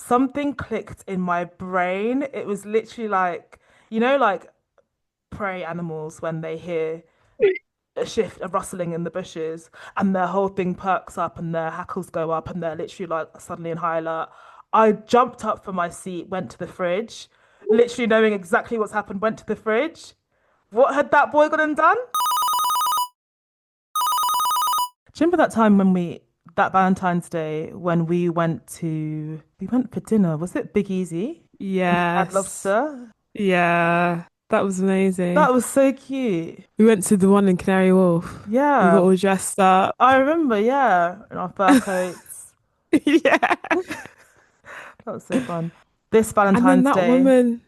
something clicked in my brain. It was literally like, like prey animals when they hear a shift, a rustling in the bushes, and their whole thing perks up and their hackles go up and they're literally like suddenly in high alert. I jumped up from my seat, went to the fridge, literally knowing exactly what's happened, went to the fridge. What had that boy gone and done? Do you remember that time that Valentine's Day when we went for dinner? Was it Big Easy? And we had Yes. lobster. Yeah. That was amazing. That was so cute. We went to the one in Canary Wharf. We got Yeah, all dressed up. I remember. Yeah, in our fur coats. Yeah. That was so fun. This And then Valentine's that Day. woman,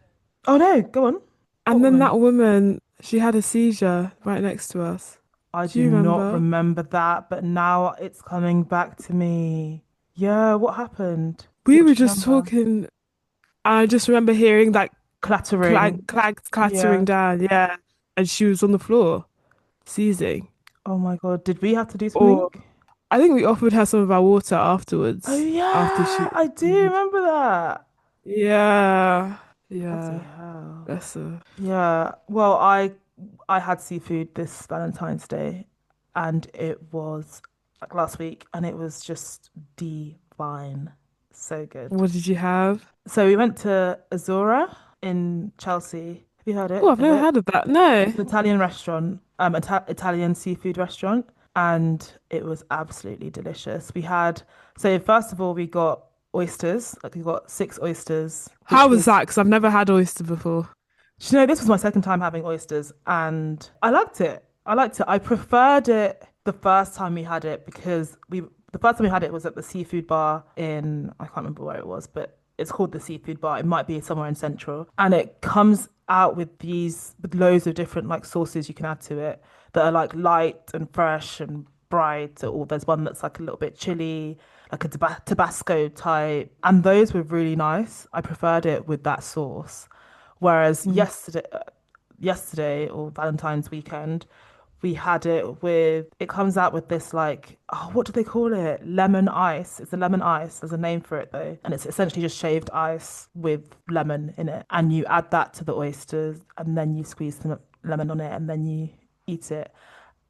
Oh no, go on. What and then woman? that woman, she had a seizure right next to us. I Do do you not remember? remember that, but now it's coming back to me. Yeah, what happened? We What were do you just remember? talking. I just remember hearing like Clattering. clattering Yeah. down. Yeah. And she was on the floor, seizing. Oh my God. Did we have to do something? Or I think we offered her some of our water Oh afterwards, after yeah, she. I do remember that. Yeah. Bloody Yeah. hell. That's her. Yeah. Well, I had seafood this Valentine's Day and it was like last week and it was just divine. So good. What did you have? So we went to Azora in Chelsea. Have you heard Oh, it I've of never it? heard of that. No. It's an Italian restaurant, Italian seafood restaurant, and it was absolutely delicious. So first of all, we got oysters, like we got six oysters, How which was was, that? Because I've never had oyster before. this was my second time having oysters, and I liked it. I liked it. I preferred it the first time we had it because the first time we had it was at the seafood bar in, I can't remember where it was, but it's called the seafood bar. It might be somewhere in Central, and it comes out with with loads of different like sauces you can add to it that are like light and fresh and bright. Or there's one that's like a little bit chili, like a Tabasco type, and those were really nice. I preferred it with that sauce. Whereas Mm. yesterday or Valentine's weekend, we had it comes out with this like, oh, what do they call it? Lemon ice. It's a lemon ice. There's a name for it though. And it's essentially just shaved ice with lemon in it. And you add that to the oysters and then you squeeze some lemon on it and then you eat it.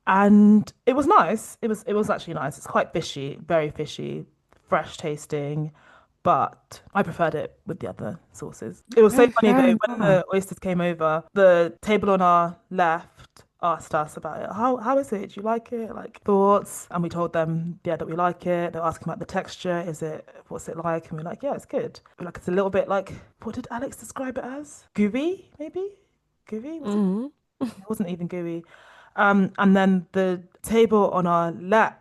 And it was nice. It was actually nice. It's quite fishy, very fishy, fresh tasting, but I preferred it with the other sauces. It was so funny though, Okay. when Wow. the oysters came over, the table on our left asked us about it. How is it? Do you like it? Like thoughts? And we told them, yeah, that we like it. They were asking about the texture. What's it like? And we're like, yeah, it's good. We're like, it's a little bit like, what did Alex describe it as? Gooey, maybe? Gooey? Was it? Mm. It wasn't even gooey. And then the table on our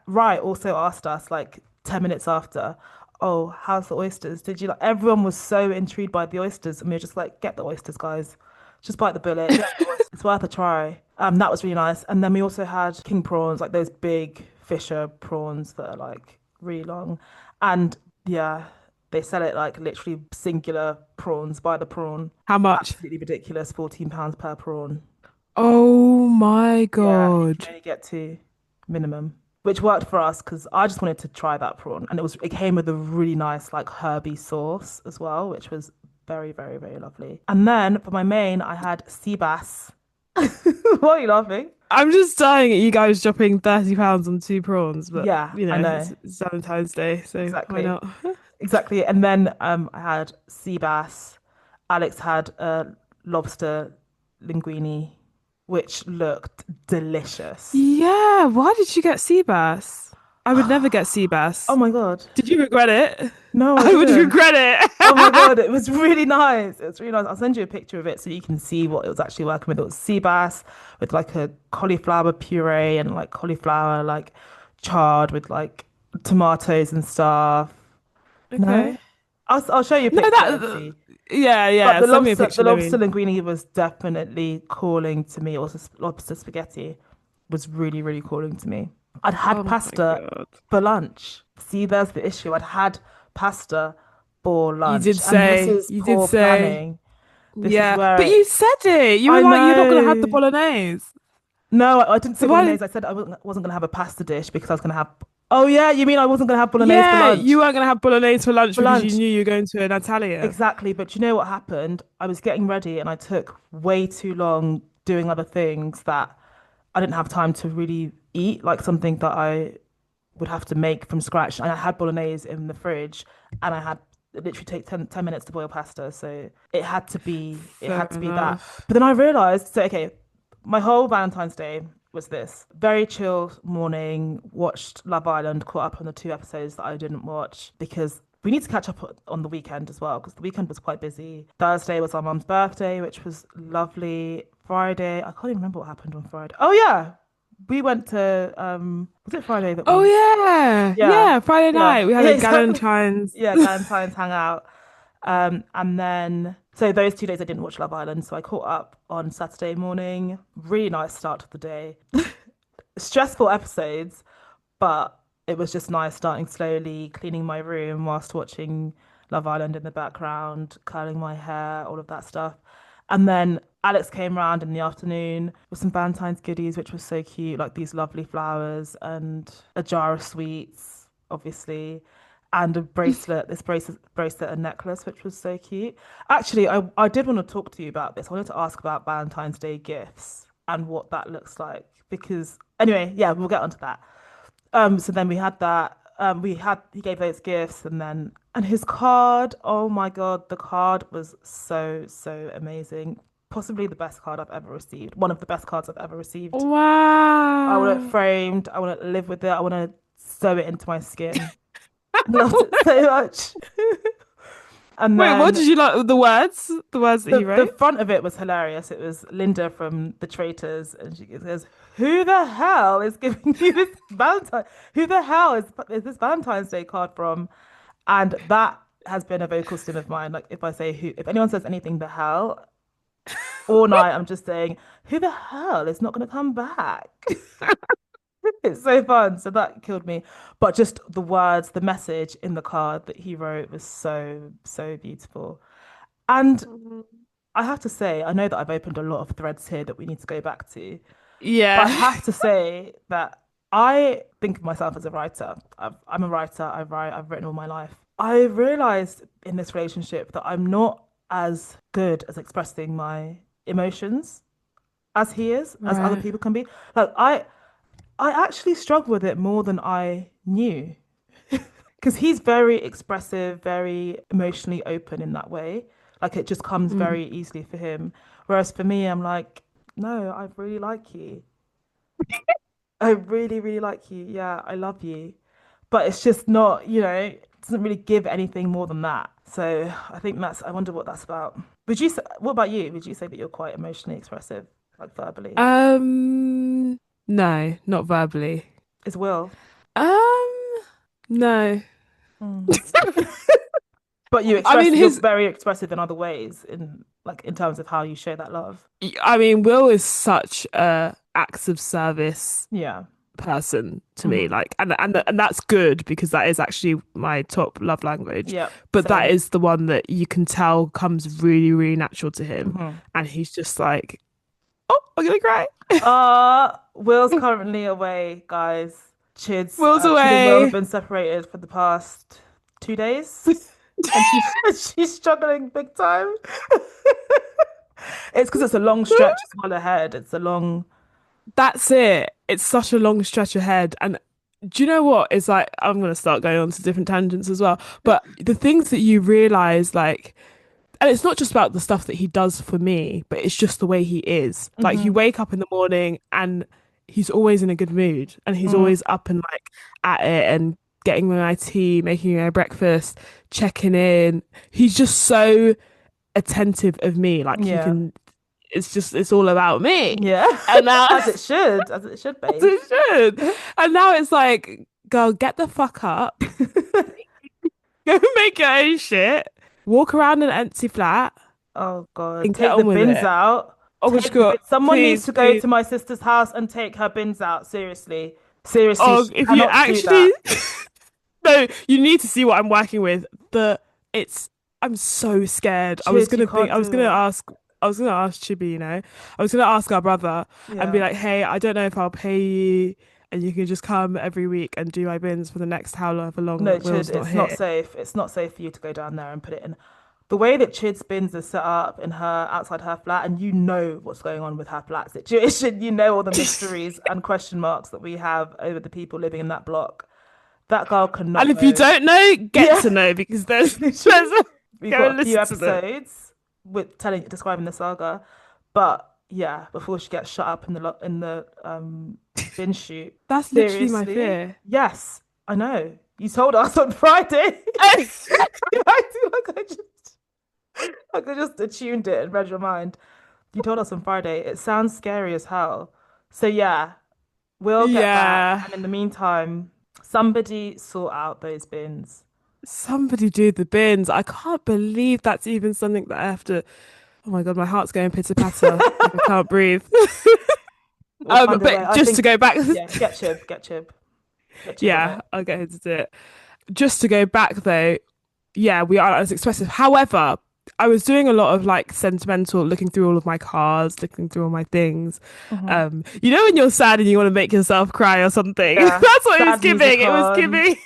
right also asked us like 10 minutes after, oh, how's the oysters? Did you like, everyone was so intrigued by the oysters. And we were just like, get the oysters, guys. Just bite the bullet, get the oysters. It's worth a try. That was really nice. And then we also had king prawns, like those big Fisher prawns that are like really long. And yeah, they sell it like literally singular prawns by the prawn. How much? Absolutely ridiculous, £14 per prawn. Oh my Yeah, you can God. only get two minimum, which worked for us because I just wanted to try that prawn, and it came with a really nice like herby sauce as well, which was very, very, very lovely. And then for my main, I had sea bass. Why are you laughing? I'm just dying at you guys dropping £30 on two prawns, but Yeah, I know it's Valentine's Day, so why exactly, not? exactly. And then I had sea bass. Alex had lobster linguine, which looked delicious. Yeah, why did you get sea bass? I would never get sea Oh bass. my God. Did you regret it? No, I I would didn't. regret Oh my it. God, it was really nice. It was really nice. I'll send you a picture of it so you can see what it was actually working with. It was sea bass with like a cauliflower puree and like cauliflower like charred with like tomatoes and stuff. No? Okay. I'll show you a No, picture and that. see. Yeah, But yeah. Send me a the picture. I lobster mean, linguine was definitely calling to me. Also, lobster spaghetti was really, really calling to me. I'd had oh my pasta God. for lunch. See, there's the issue. I'd had pasta for You lunch, did and this say. is You did poor say. planning. This is Yeah, but where you said it. You were I like, you're not gonna have the know. bolognese. No, I didn't say So why? bolognese. I said I wasn't going to have a pasta dish because I was going to have. Oh yeah, you mean I wasn't gonna have bolognese for Yeah, you lunch? weren't gonna have bolognese for lunch For because you lunch, knew you were going to an Italian. exactly. But you know what happened? I was getting ready and I took way too long doing other things that I didn't have time to really eat, like something that I would have to make from scratch. And I had bolognese in the fridge and I had it literally take ten minutes to boil pasta. So it Fair had to be that. enough. But then I realized, so okay, my whole Valentine's Day was this very chill morning, watched Love Island, caught up on the two episodes that I didn't watch because we need to catch up on the weekend as well because the weekend was quite busy. Thursday was our mum's birthday, which was lovely. Friday, I can't even remember what happened on Friday. Oh yeah, we went to was it Friday that Oh we yeah, yeah, yeah. Friday yeah, night we had yeah, a exactly. Galentine's. Yeah, Valentine's hangout. And then so those 2 days I didn't watch Love Island, so I caught up on Saturday morning. Really nice start to the day. Stressful episodes, but it was just nice starting slowly, cleaning my room whilst watching Love Island in the background, curling my hair, all of that stuff. And then Alex came round in the afternoon with some Valentine's goodies, which was so cute, like these lovely flowers and a jar of sweets, obviously, and a bracelet, bracelet and necklace, which was so cute. Actually, I did want to talk to you about this. I wanted to ask about Valentine's Day gifts and what that looks like because anyway, yeah, we'll get onto that. So then we had that. He gave those gifts and his card. Oh my God, the card was so amazing. Possibly the best card I've ever received. One of the best cards I've ever received. I want it Wow. framed. I want to live with it. I want to sew it into my skin. Loved it so much. And Wait, what then did you like? The words? The words that he the wrote? front of it was hilarious. It was Linda from The Traitors, and she says, "Who the hell is giving you this Valentine? Who the hell is this Valentine's Day card from?" And that has been a vocal stim of mine. Like if I say who, if anyone says anything, the hell, all night, I'm just saying, "Who the hell is not going to come back?" It's so fun. So that killed me. But just the words, the message in the card that he wrote was so beautiful. And I have to say, I know that I've opened a lot of threads here that we need to go back to, but I Yeah. have to say that I think of myself as a writer. I'm a writer. I write. I've written all my life. I realized in this relationship that I'm not as good as expressing my emotions as he is, as other Right. people can be. Like I actually struggle with it more than I knew because he's very expressive, very emotionally open in that way. Like it just comes Mm. very easily for him. Whereas for me, I'm like, no, I really like you. I really like you. Yeah, I love you. But it's just not, it doesn't really give anything more than that. So I think I wonder what that's about. What about you? Would you say that you're quite emotionally expressive, like verbally? Um, no, not verbally. Is Will? Um, no. Mm. But I mean, you're his, very expressive in other ways, in terms of how you show that love. I mean, Will is such a acts of service Yeah. person to me. Hmm. Like, and that's good because that is actually my top love language. Yeah. But that Same. is the one that you can tell comes really, really natural to him, Hmm. and he's just like, oh, I'm gonna cry. Will's currently away, guys. Will's Chid and Will have away. been separated for the past 2 days, and she's she's struggling big time. It's because it's a long stretch as well ahead. It's a long. That's it. It's such a long stretch ahead. And do you know what? It's like, I'm going to start going on to different tangents as well. But the things that you realize, like, and it's not just about the stuff that he does for me, but it's just the way he is. Like, you Hmm. wake up in the morning and he's always in a good mood and he's Mm. always up and like at it and getting me my tea, making me my breakfast, checking in. He's just so attentive of me. Like, you Yeah. can, it's just, it's all about me. Yeah. And now As it should, as babe. it should. And now it's like, girl, get the fuck up, go make your own shit, walk around an empty flat, Oh God, and get take the on with bins it. out. Oh my God, Someone needs please, to go please. to my sister's house and take her bins out. Seriously. Seriously, Oh, she if you cannot do actually, that. no, you need to see what I'm working with. It's, I'm so scared. Chid, you can't I was do gonna it. ask. I was gonna ask Chibi, I was gonna ask our brother and be Yeah. like, hey, I don't know if I'll pay you. and you can just come every week and do my bins for the next however long No, that Chid, Will's not it's not here. safe. It's not safe for you to go down there and put it in. The way that Chid's bins are set up in her outside her flat, and you know what's going on with her flat situation. You know all the mysteries and question marks that we have over the people living in that block. That girl And cannot if you go. don't know, get Yeah, to know because there's literally. there's a, We've go got and a few listen to them. episodes with describing the saga, but yeah, before she gets shut up in the bin chute. That's literally my Seriously? fear. Yes, I know. You told us on Friday. You acting like I just attuned it and read your mind. You told us on Friday. It sounds scary as hell. So yeah, we'll get back, Yeah. and in the meantime, somebody sort out those bins. Somebody do the bins. I can't believe that's even something that I have to. Oh my God, my heart's going pitter patter. Like I can't breathe. We'll find a way. But I just to think, go back, yeah, get Chib on yeah, it. I'll get her to do it. Just to go back though, yeah, we are as expressive. However, I was doing a lot of like sentimental, looking through all of my cards, looking through all my things. Hmm. You know when you're sad and you want to make yourself cry or something? Yeah, That's what it was sad music giving. It was on. giving.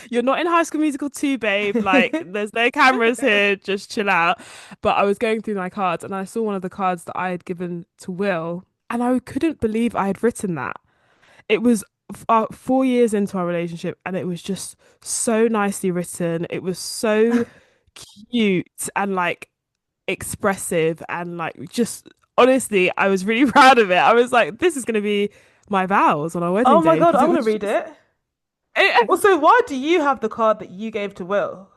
You're not in High School Musical 2, babe. Like, there's no cameras here. Just chill out. But I was going through my cards and I saw one of the cards that I had given to Will, and I couldn't believe I had written that. It was 4 years into our relationship, and it was just so nicely written. It was so cute and like expressive, and like just honestly, I was really proud of it. I was like, this is going to be my vows on our wedding Oh my day God, because I it want to was read just. it. It, Also, why do you have the card that you gave to Will?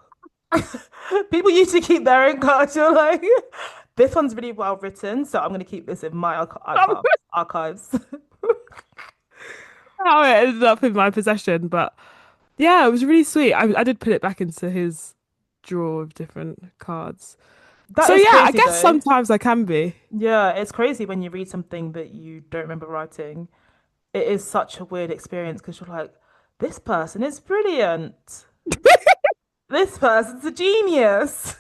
People usually keep their own cards. You're like, this one's really well written, so I'm going to keep this in my archives. how it ended up in my possession. But yeah, it was really sweet. I did put it back into his drawer of different cards. That So is yeah, I crazy guess though. sometimes I can be. Yeah, it's crazy when you read something that you don't remember writing. It is such a weird experience because you're like, this person is brilliant. This person's a genius.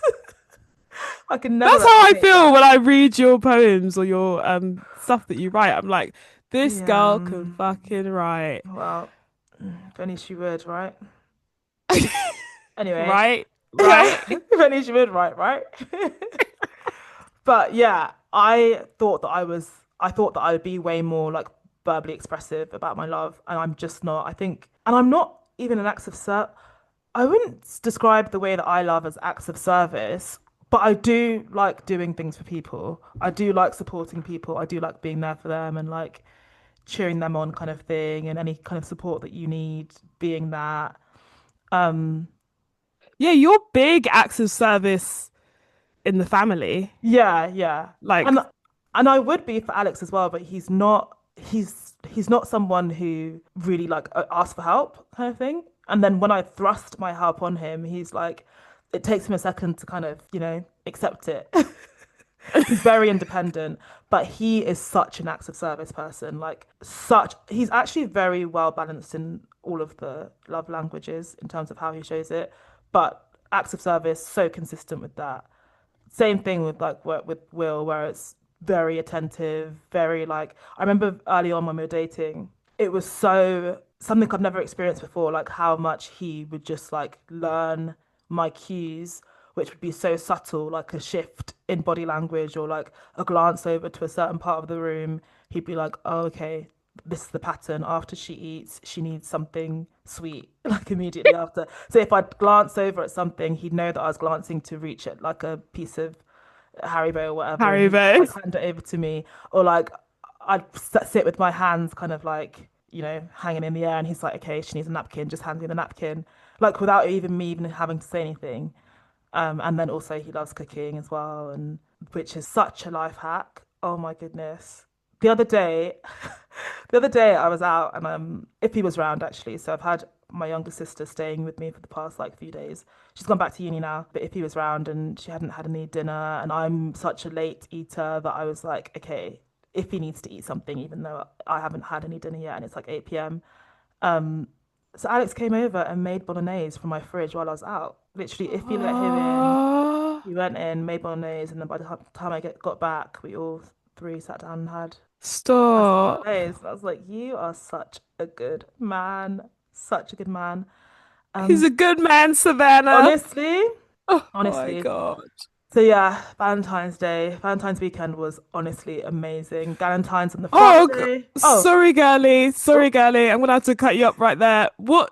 I can never That's how I replicate feel that. when I read your poems or your stuff that you write. I'm like, this Yeah, girl can fucking write. well, if only she would, right? Anyway, Right? yeah, Right? if only she would, right? But yeah, I thought that I would be way more like verbally expressive about my love, and I'm just not. I think, and I'm not even an acts of ser. I wouldn't describe the way that I love as acts of service, but I do like doing things for people. I do like supporting people. I do like being there for them and like cheering them on, kind of thing, and any kind of support that you need, being that. Um, Yeah, you're big acts of service in the family. Yeah, yeah. Like, And I would be for Alex as well, but he's not someone who really like asks for help kind of thing. And then when I thrust my help on him, he's like it takes him a second to kind of, accept it. He's very independent, but he is such an acts of service person. He's actually very well balanced in all of the love languages in terms of how he shows it. But acts of service, so consistent with that. Same thing with like work with Will, where it's very attentive, very like I remember early on when we were dating, it was so something I've never experienced before, like how much he would just like learn my cues, which would be so subtle, like a shift in body language or like a glance over to a certain part of the room. He'd be like, oh, okay, this is the pattern. After she eats, she needs something sweet, like immediately after. So if I'd glance over at something, he'd know that I was glancing to reach at like a piece of Haribo or whatever, and Harry he'd like Bows. hand it over to me, or like I'd sit with my hands kind of like hanging in the air, and he's like, okay, she needs a napkin, just hand me the napkin, like without even having to say anything. And then also he loves cooking as well, and which is such a life hack. Oh my goodness. The other day, the other day I was out and if he was round actually. So I've had my younger sister staying with me for the past like few days. She's gone back to uni now, but if he was round and she hadn't had any dinner and I'm such a late eater that I was like, okay, if he needs to eat something, even though I haven't had any dinner yet and it's like 8 p.m. Um, so Alex came over and made bolognese from my fridge while I was out. Literally, if you let him in, Oh, he went in, made bolognese, and then by the time got back, we all three sat down and had. That's Stop. nice. I was like, you are such a good man. Such a good man. He's Um, a good man, Savannah. honestly, Oh my honestly. God. So yeah, Valentine's Day, Valentine's weekend was honestly amazing. Valentine's on the Oh, Friday. Oh, sorry, girly. oh, Sorry, girly. I'm gonna have to cut you up right there. What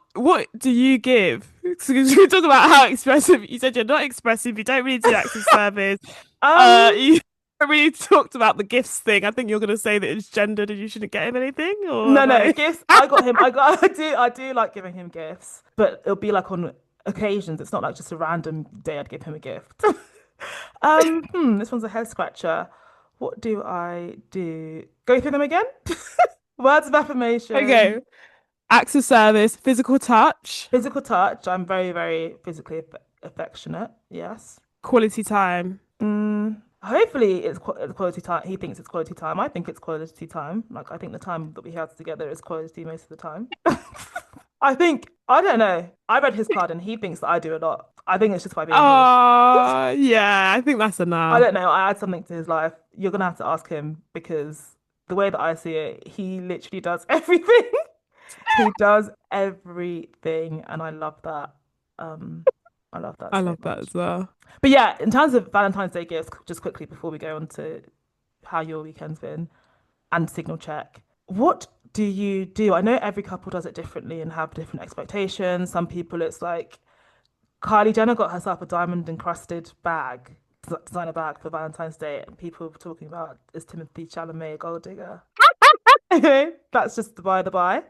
do you give? Because we talk about how expressive. You said you're not expressive. You don't really do acts of service. um, You really talked about the gifts thing. I think you're gonna say that it's gendered and you shouldn't get him anything, or no, have no, I? gifts. I got him. I got. I do like giving him gifts, but it'll be like on occasions. It's not like just a random day I'd give him a gift. This one's a head scratcher. What do I do? Go through them again. Words of affirmation. Okay. Acts of service, physical touch, Physical touch. I'm very, very physically affectionate. Yes. quality time. Hopefully it's quality time. He thinks it's quality time. I think it's quality time. Like I think the time that we have together is quality most of the time. I don't know. I read his card and he thinks that I do a lot. I think it's just by being here. Oh, yeah, I think that's I enough. don't know. I add something to his life. You're gonna have to ask him because the way that I see it, he literally does everything. He does everything, and I love that. Um, I love that I so love that much. as well. But yeah, in terms of Valentine's Day gifts, just quickly before we go on to how your weekend's been and signal check, what do you do? I know every couple does it differently and have different expectations. Some people, it's like Kylie Jenner got herself a diamond encrusted bag, designer bag for Valentine's Day, and people were talking about is Timothy Chalamet a gold digger? Anyway, that's just the by the by.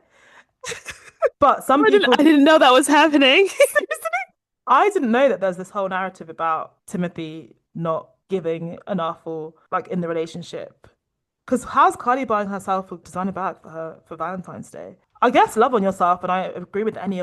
But some I people, didn't know that was happening. I didn't know that there's this whole narrative about Timothy not giving enough or like in the relationship. Because how's Kylie buying herself a designer bag for her for Valentine's Day? I guess love on yourself, and I agree with any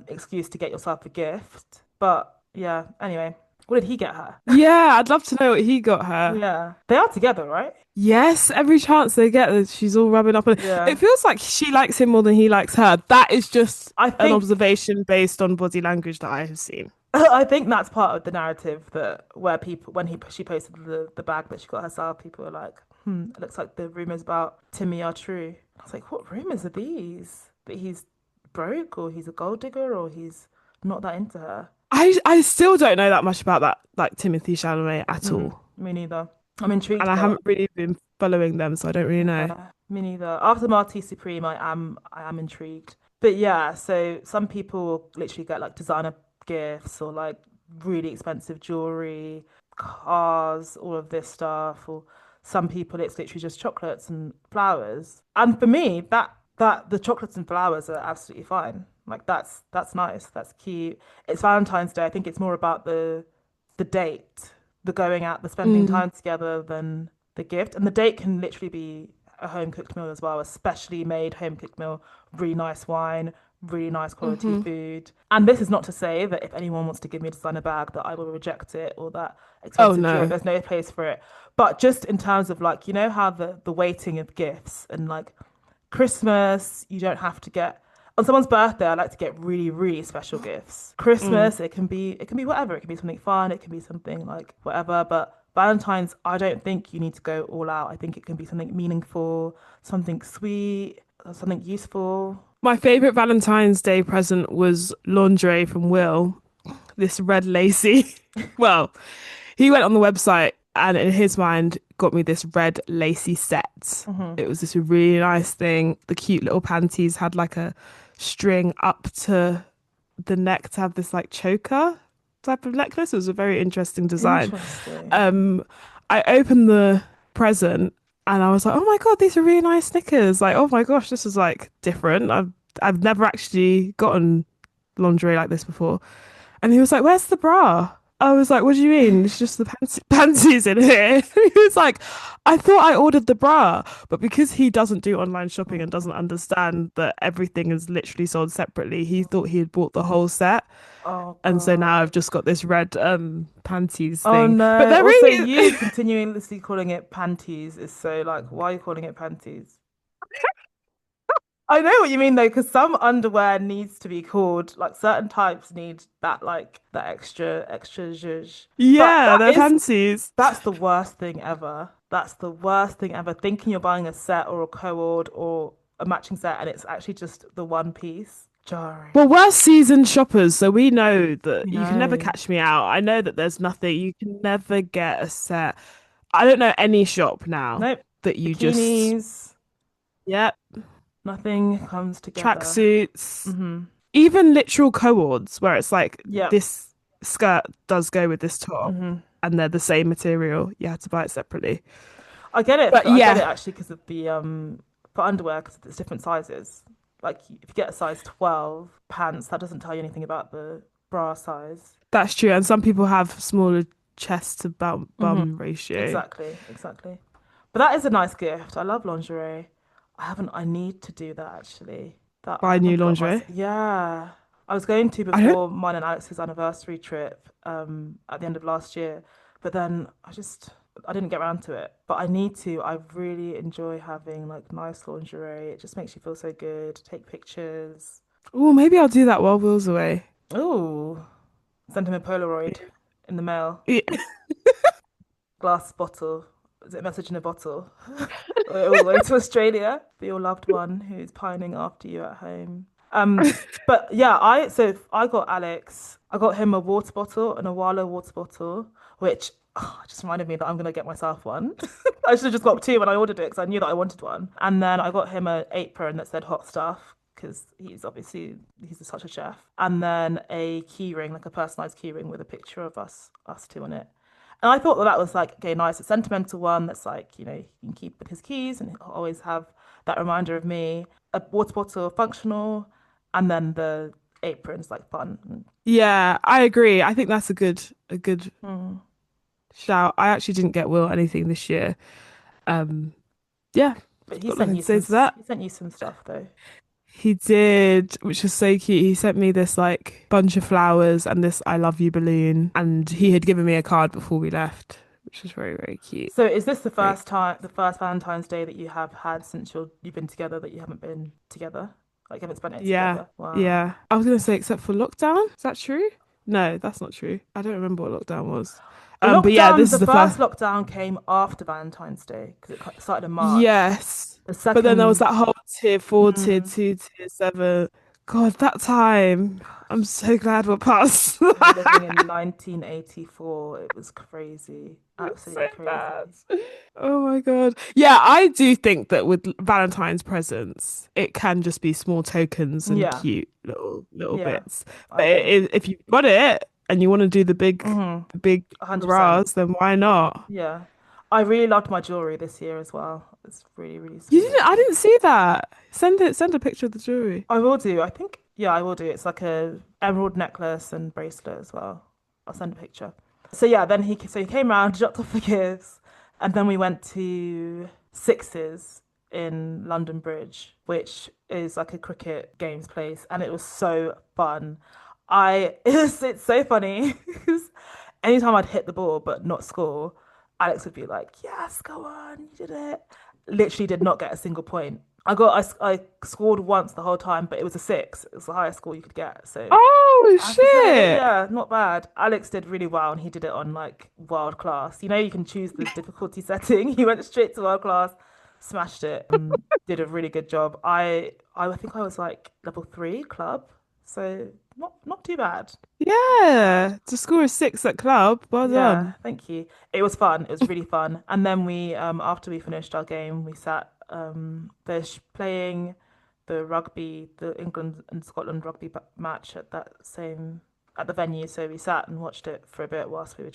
excuse to get yourself a gift. But yeah, anyway, what did he get her? Yeah, I'd love to know what he got her. Yeah, they are together, right? Yes, every chance they get, she's all rubbing up on it. Yeah, It feels like she likes him more than he likes her. That is just I an think observation based on body language that I have seen. I think that's part of the narrative that where people when he she posted the bag that she got herself, people were like, it looks like the rumors about Timmy are true. I was like, what rumors are these? That he's broke or he's a gold digger or he's not that into her. I still don't know that much about that, like Timothy Chalamet at all. Me neither. I'm And intrigued I though. haven't really been following them, so I don't really know. Me neither. After Marty Supreme, I am intrigued. But yeah, so some people literally get like designer gifts or like really expensive jewelry, cars, all of this stuff. Or some people it's literally just chocolates and flowers. And for me, that the chocolates and flowers are absolutely fine. Like that's nice. That's cute. It's Valentine's Day. I think it's more about the date, the going out, the spending Mm, time together than the gift. And the date can literally be a home cooked meal as well, a specially made home cooked meal, really nice wine, really nice quality hmm. food. And this is not to say that if anyone wants to give me a designer bag that I will reject it or that Oh expensive jewelry, no. there's no place for it. But just in terms of like, you know how the weighting of gifts and like Christmas, you don't have to get on someone's birthday, I like to get really, really special gifts. Mm. Christmas, it can be whatever. It can be something fun, it can be something like whatever. But Valentine's, I don't think you need to go all out. I think it can be something meaningful, something sweet, something useful. My favorite Valentine's Day present was lingerie from Will, this red lacy. Well, he went on the website and in his mind got me this red lacy set. Hmm. It was this really nice thing. The cute little panties had like a string up to the neck to have this like choker type of necklace. It was a very interesting design. Interesting. Um, I opened the present and I was like, oh my God, these are really nice knickers. Like, oh my gosh, this is like different. I've never actually gotten lingerie like this before. And he was like, where's the bra? I was like, what do you mean? It's just the panties in here. He was like, I thought I ordered the bra. But because he doesn't do online shopping and doesn't understand that everything is literally sold separately, he thought he had bought the whole set. Oh And so now I've God. just got this red panties Oh thing. But no. they're Also, really you continuously calling it panties is so like, why are you calling it panties? I know what you mean though, because some underwear needs to be called like certain types need that like that extra zhuzh. But yeah, they're panties. that's the worst thing ever. That's the worst thing ever. Thinking you're buying a set or a co-ord or a matching set and it's actually just the one piece. Well, Jarring. we're seasoned shoppers, so we know that You you can never know. catch me out. I know that there's nothing, you can never get a set. I don't know any shop now Nope. that you just, Bikinis, yep, nothing comes together. tracksuits, Mm-hmm. even literal co-ords where it's like Yep. this skirt does go with this top Mm-hmm. and they're the same material. You have to buy it separately. But I get it yeah, actually because of the for underwear because it's different sizes. Like if you get a size 12 pants, that doesn't tell you anything about the bra size. that's true. And some people have smaller chest to Hmm. bum ratio. Exactly, exactly. But that is a nice gift. I love lingerie. I need to do that actually. That I Buy new haven't got my, lingerie. yeah. I was going to I don't. before mine and Alex's anniversary trip at the end of last year, but then I didn't get around to it. But I need to. I really enjoy having like nice lingerie. It just makes you feel so good. Take pictures. Oh, maybe I'll do that while Will's away. Oh, send him a Polaroid in the mail. Yeah. Glass bottle. Is it a message in a bottle? All the way to Australia for your loved one who's pining after you at home. But yeah, I got Alex. I got him a water bottle, an Awala water bottle, which just reminded me that I'm gonna get myself one. I should have just got two when I ordered it because I knew that I wanted one. And then I got him an apron that said hot stuff because he's such a chef. And then a key ring, like a personalized key ring with a picture of us two on it. And I thought that that was like, okay, nice, a sentimental one that's like, he can keep with his keys and he'll always have that reminder of me. A water bottle, functional, and then the apron's like fun. Yeah, I agree. I think that's a good Mm. shout. I actually didn't get Will anything this year. Um, yeah, But got nothing to say to that. he sent you some stuff though. He did, which was so cute. He sent me this like bunch of flowers and this I love you balloon, and he had given me a card before we left, which was very, very cute. So is this Very, the first Valentine's Day that you have had since you've been together that you haven't been together? Like you haven't spent it yeah, together? Wow. yeah. I was gonna say except for lockdown. Is that true? No, that's not true. I don't remember what lockdown was. But yeah, this The is the first. first lockdown came after Valentine's Day because it started in March. Yes. The But then there was second, that whole tier four, tier mm, two, tier seven. God, that time. I'm so glad we're past. we were living in 1984. It was crazy, It's so absolutely bad. crazy. Oh my God. Yeah, I do think that with Valentine's presents, it can just be small tokens and Yeah, cute little yeah, bits. I But agree. if you've got it and you want to do Mm-hmm. the big 100%. hurrahs, then why not? Yeah. I really loved my jewelry this year as well. It's really, really You sweet. didn't, I didn't see that. Send a picture of the jewelry. I will do. I think, yeah, I will do. It's like a emerald necklace and bracelet as well. I'll send a picture. So yeah, so he came round, dropped off the gifts, and then we went to Sixes in London Bridge, which is like a cricket games place, and it was so fun. It's so funny because anytime I'd hit the ball but not score, Alex would be like, "Yes, go on, you did it." Literally did not get a single point. I scored once the whole time, but it was a six. It was the highest score you could get. So Oh I have to say, shit. yeah, not bad. Alex did really well, and he did it on like world class. You can choose the difficulty setting. He went straight to world class, smashed it, did a really good job. I think I was like level three club, so not too bad. Not bad. Yeah. To score a six at club. Well Yeah, done. thank you. It was fun. It was really fun. And then after we finished our game, we sat playing the rugby, the England and Scotland rugby match at the venue. So we sat and watched it for a bit whilst we were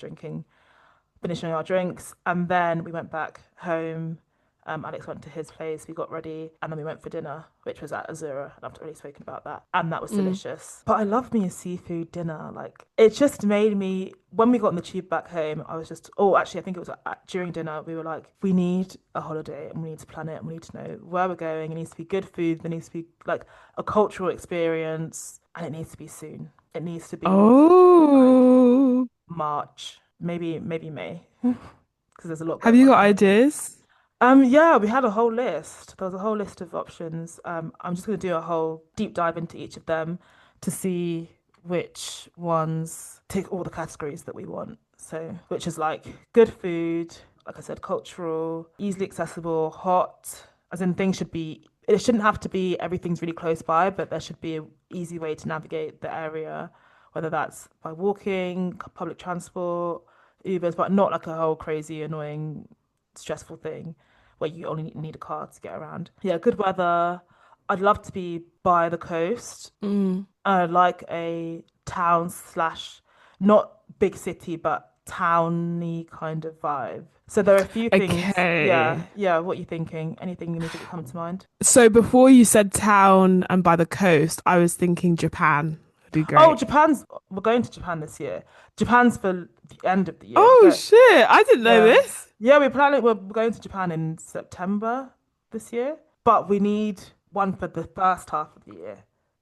finishing our drinks, and then we went back home. Alex went to his place, we got ready, and then we went for dinner, which was at Azura, and I've already spoken about that. And that was Mm. delicious. But I love me a seafood dinner. Like, it just made me, when we got on the tube back home, I was just, oh, actually, I think it was during dinner, we were like, we need a holiday, and we need to plan it, and we need to know where we're going. It needs to be good food, there needs to be like a cultural experience, and it needs to be soon. It needs to be like Oh. March, maybe May, because there's a lot Have going you on got here. ideas? Yeah, we had a whole list. There was a whole list of options. I'm just going to do a whole deep dive into each of them to see which ones tick all the categories that we want. So, which is like good food, like I said, cultural, easily accessible, hot, as in things should be, it shouldn't have to be everything's really close by, but there should be an easy way to navigate the area, whether that's by walking, public transport, Ubers, but not like a whole crazy, annoying, stressful thing where you only need a car to get around. Yeah, good weather. I'd love to be by the coast. Mm. Like a town slash, not big city, but towny kind of vibe. So there are a few things. Yeah, Okay. yeah. What are you thinking? Anything immediately come to mind? So before you said town and by the coast, I was thinking Japan would be Oh, great. Japan's. We're going to Japan this year. Japan's for the end of the year. Oh shit, I didn't know Yeah, this. yeah. We're planning. We're going to Japan in September this year, but we need one for the first half of the year.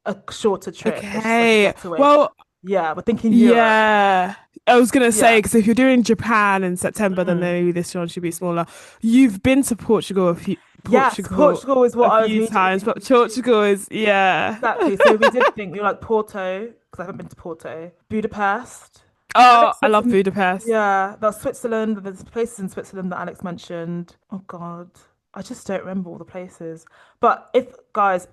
A shorter trip, that's just like a Okay. getaway. Well, Yeah, we're thinking Europe. yeah. I was gonna say Yeah. because if you're doing Japan in September, then Mm. maybe this one should be smaller. You've been to Yes, Portugal Portugal is what a I was few immediately times, but thinking too. Portugal is yeah. Exactly. So we did think we were like Porto, because I haven't been to Porto, Budapest, Oh, Alex I love mentioned, Budapest. yeah, that's Switzerland. There's places in Switzerland that Alex mentioned. Oh God, I just don't remember all the places. But if guys,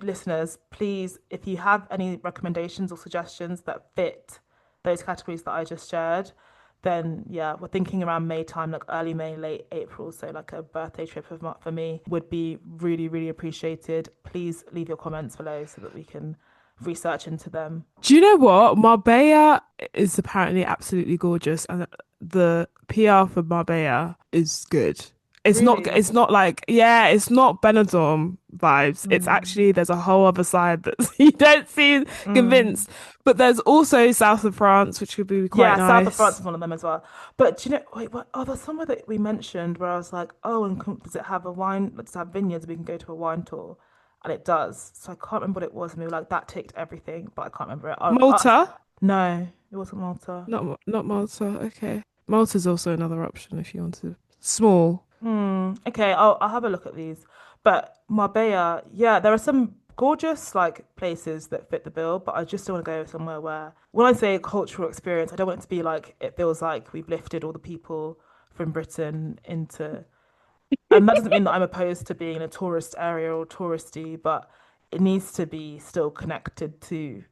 listeners, please, if you have any recommendations or suggestions that fit those categories that I just shared, then yeah, we're thinking around May time, like early May, late April. So like a birthday trip for me would be really, really appreciated. Please leave your comments below so that we can research into them. Do you know what? Marbella is apparently absolutely gorgeous, and the PR for Marbella is good. Really? It's not like, yeah, it's not Benidorm vibes. It's Mm. actually, there's a whole other side that you don't seem Mm. convinced. But there's also south of France, which could be quite Yeah, South of France nice. is one of them as well. But do you know, wait, what? Oh, there's somewhere that we mentioned where I was like, oh, and does it have a wine? Does it have vineyards? We can go to a wine tour, and it does. So I can't remember what it was, and we were like, that ticked everything, but I can't remember it. Malta? No, it wasn't Malta. Not Malta. Okay. Malta's also another option if you want to. Small. Hmm. Okay, I'll have a look at these. But Marbella, yeah, there are some gorgeous like places that fit the bill, but I just don't want to go somewhere where when I say cultural experience, I don't want it to be like it feels like we've lifted all the people from Britain into, and that doesn't mean that I'm opposed to being in a tourist area or touristy, but it needs to be still connected to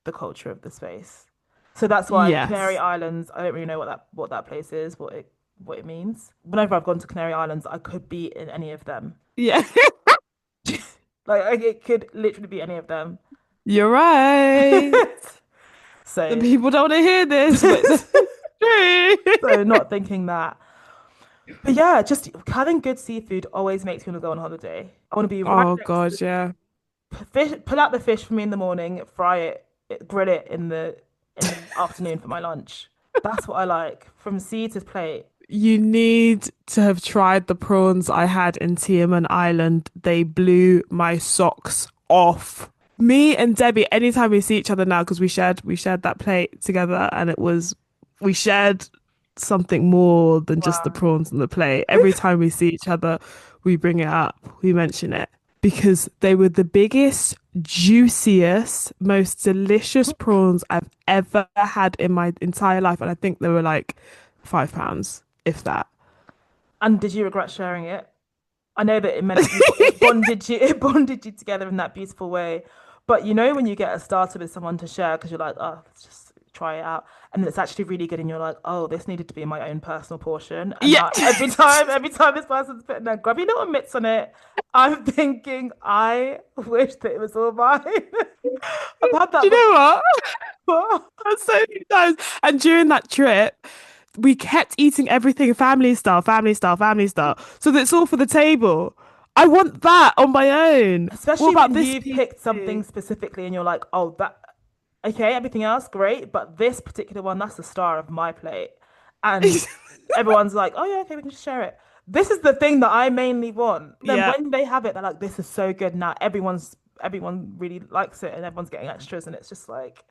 the culture of the space. So that's why Canary Yes. Islands, I don't really know what that place is, what it means. Whenever I've gone to Canary Islands, I could be in any of them. Yeah. Like it could literally be any of them. You're right. The So people don't want to hear this, but it's true. so not thinking that. But yeah, just having good seafood always makes me want to go on holiday. I want to be right Oh next to God, yeah. fish, pull out the fish for me in the morning, fry it, grill it in the afternoon for my lunch. That's what I like. From sea to plate. You need to have tried the prawns I had in Tioman Island. They blew my socks off. Me and Debbie, anytime we see each other now, because we shared that plate together, and it was we shared something more than just the Wow. prawns on the plate. Every time we see each other, we bring it up, we mention it because they were the biggest, juiciest, most delicious prawns I've ever had in my entire life, and I think they were like £5, if that. And did you regret sharing it? I know that it meant it bonded you it bonded you together in that beautiful way. But you know when you get a starter with someone to share because you're like, oh, let's just try it out. And then it's actually really good and you're like, oh, this needed to be my own personal portion. And Yeah. now every time this person's putting their grubby little mitts on it, I'm thinking, I wish that it was all mine. I've had Do that you know what? before. That's so many times. And during that trip, we kept eating everything family style, family style, family style. So that's all for the table. I want that on my own. What Especially about when this you've piece? picked something specifically and you're like, oh, that okay, everything else, great, but this particular one, that's the star of my plate. And everyone's like, oh yeah, okay, we can just share it. This is the thing that I mainly want. Then Yeah. when they have it, they're like, this is so good. Now everyone really likes it and everyone's getting extras and it's just like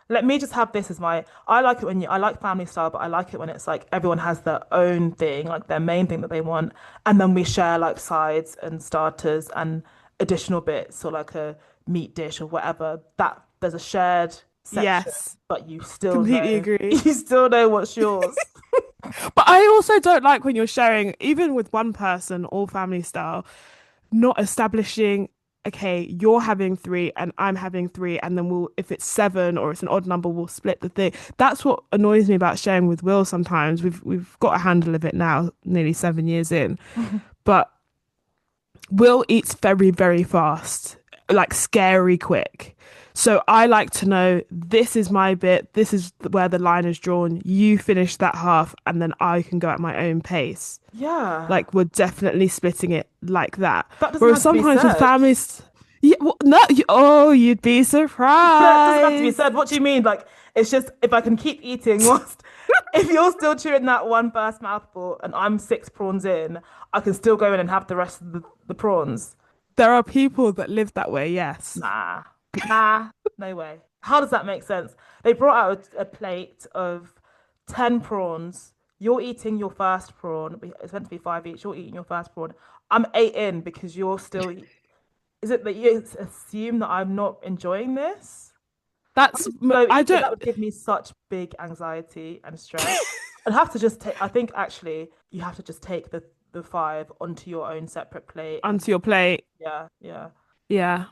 let me just have this as my I like it when you I like family style, but I like it when it's like everyone has their own thing, like their main thing that they want, and then we share like sides and starters and additional bits or like a meat dish or whatever. That there's a shared section, Yes. but you still Completely know agree. you still know what's yours. But I also don't like when you're sharing, even with one person or family style, not establishing, okay, you're having three and I'm having three, and then we'll, if it's seven or it's an odd number, we'll split the thing. That's what annoys me about sharing with Will sometimes. We've got a handle of it now, nearly 7 years in. But Will eats very, very fast, like scary quick. So I like to know this is my bit, this is where the line is drawn. You finish that half, and then I can go at my own pace. Yeah, Like we're definitely splitting it like that. that doesn't Whereas have to be sometimes with said. families, yeah, well, no, oh, you'd be That doesn't have to be surprised. said. What do you mean? Like, it's just if I can keep eating whilst if you're still chewing that one first mouthful and I'm six prawns in, I can still go in and have the rest of the prawns. There are people that live that way, yes. Nah, nah, no way. How does that make sense? They brought out a plate of 10 prawns. You're eating your first prawn. It's meant to be five each. You're eating your first prawn. I'm eight in because you're still. Is it that you assume that I'm not enjoying this? That's, So I eating, don't, that would give me such big anxiety and stress. I'd have to just take, I think actually you have to just take the five onto your own separate plate. And onto your plate. yeah, yeah. Yeah.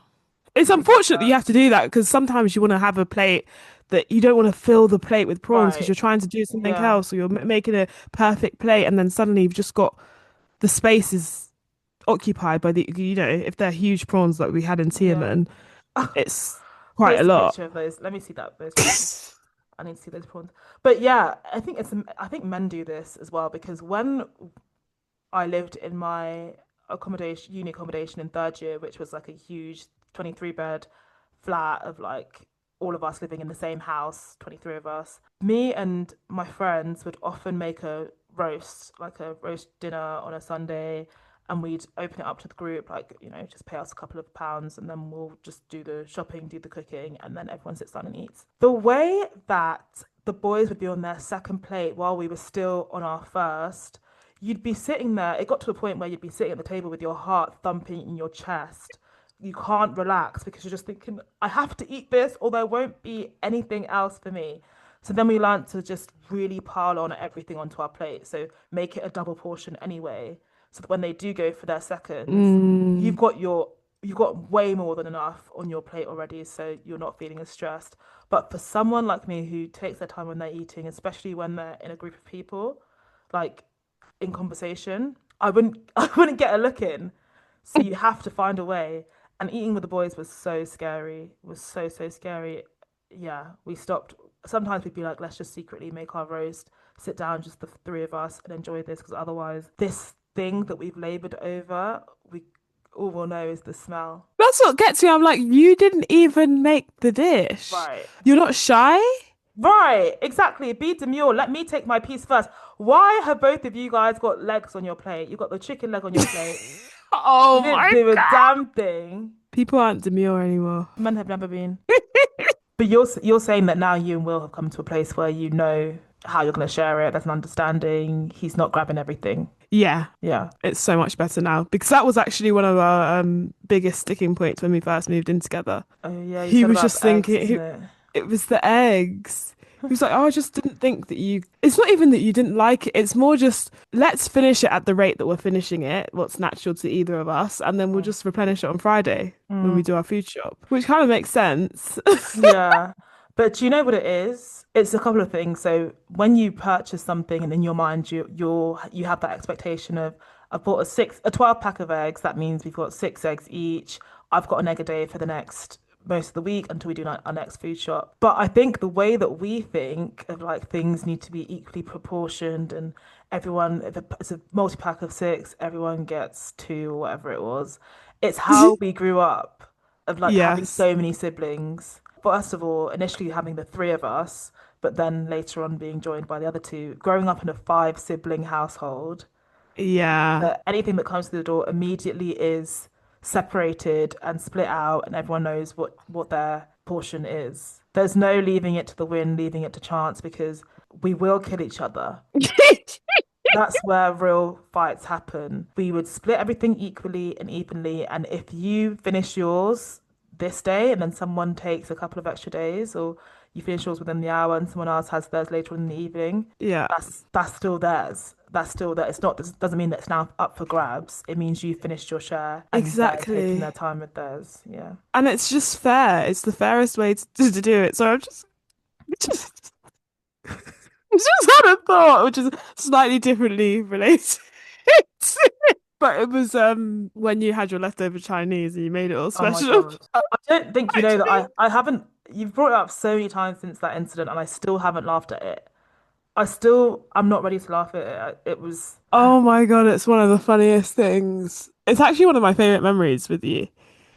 It's Things like unfortunate that that. you have to do that because sometimes you want to have a plate that you don't want to fill the plate with prawns because Right. you're trying to do something Yeah. else, or you're making a perfect plate, and then suddenly you've just got the space is occupied by the, if they're huge prawns like we had in Yeah. Tierman, it's quite a Post a lot. picture of those. Let me see those prawns. I need to see those prawns. But yeah, I think men do this as well because when I lived in my accommodation, uni accommodation in third year, which was like a huge 23 bed flat of like all of us living in the same house, 23 of us. Me and my friends would often make a roast, like a roast dinner on a Sunday, and we'd open it up to the group, like, just pay us a couple of pounds and then we'll just do the shopping, do the cooking, and then everyone sits down and eats. The way that the boys would be on their second plate while we were still on our first, you'd be sitting there. It got to a point where you'd be sitting at the table with your heart thumping in your chest. You can't relax because you're just thinking, I have to eat this or there won't be anything else for me. So then we learned to just really pile on everything onto our plate. So make it a double portion anyway. So that when they do go for their seconds, Mm, you've got your you've got way more than enough on your plate already, so you're not feeling as stressed. But for someone like me who takes their time when they're eating, especially when they're in a group of people, like in conversation, I wouldn't get a look in. So you have to find a way. And eating with the boys was so scary. Was so scary. Yeah, we stopped. Sometimes we'd be like, let's just secretly make our roast, sit down, just the three of us, and enjoy this. Because otherwise, this thing that we've labored over, we all we'll know is the smell. that's what gets me. I'm like, you didn't even make the dish. Right. You're not shy? Right, exactly. Be demure. Let me take my piece first. Why have both of you guys got legs on your plate? You got the chicken leg on your plate. You Oh didn't my do a God. damn thing. People aren't demure anymore. Men have never been. But you're saying that now you and Will have come to a place where you know how you're going to share it. There's an understanding. He's not grabbing everything. Yeah, Yeah. it's so much better now because that was actually one of our biggest sticking points when we first moved in together. Oh yeah, you He said was about just the eggs, thinking wasn't it? it was the eggs. He was like, "Oh, I just didn't think that you." It's not even that you didn't like it. It's more just let's finish it at the rate that we're finishing it. What's natural to either of us, and then we'll just replenish it on Friday when we Mm, do our food shop, which kind of makes sense. yeah. But do you know what it is? It's a couple of things. So when you purchase something and in your mind you have that expectation of I've bought a 12 pack of eggs, that means we've got six eggs each. I've got an egg a day for the next most of the week until we do our next food shop. But I think the way that we think of like things need to be equally proportioned and everyone, if it's a multi-pack of six, everyone gets two or whatever it was. It's how we grew up of like having Yes. so many siblings. First of all, initially having the three of us, but then later on being joined by the other two. Growing up in a five sibling household, Yeah. anything that comes through the door immediately is separated and split out, and everyone knows what their portion is. There's no leaving it to the wind, leaving it to chance, because we will kill each other. That's where real fights happen. We would split everything equally and evenly, and if you finish yours this day and then someone takes a couple of extra days, or you finish yours within the hour and someone else has theirs later in the evening, Yeah, that's still theirs. That's still there. It's not. This doesn't mean that it's now up for grabs. It means you finished your share and they're taking their exactly. time with theirs. Yeah. And it's just fair. It's the fairest way to do it. So I'm just, just had a thought, which is slightly differently related. But it was when you had your leftover Chinese and you made it all Oh my special. God. I don't think you know that I haven't. You've brought it up so many times since that incident, and I still haven't laughed at it. I'm not ready to laugh at it. It was. Oh my God, it's one of the funniest things. It's actually one of my favorite memories with you.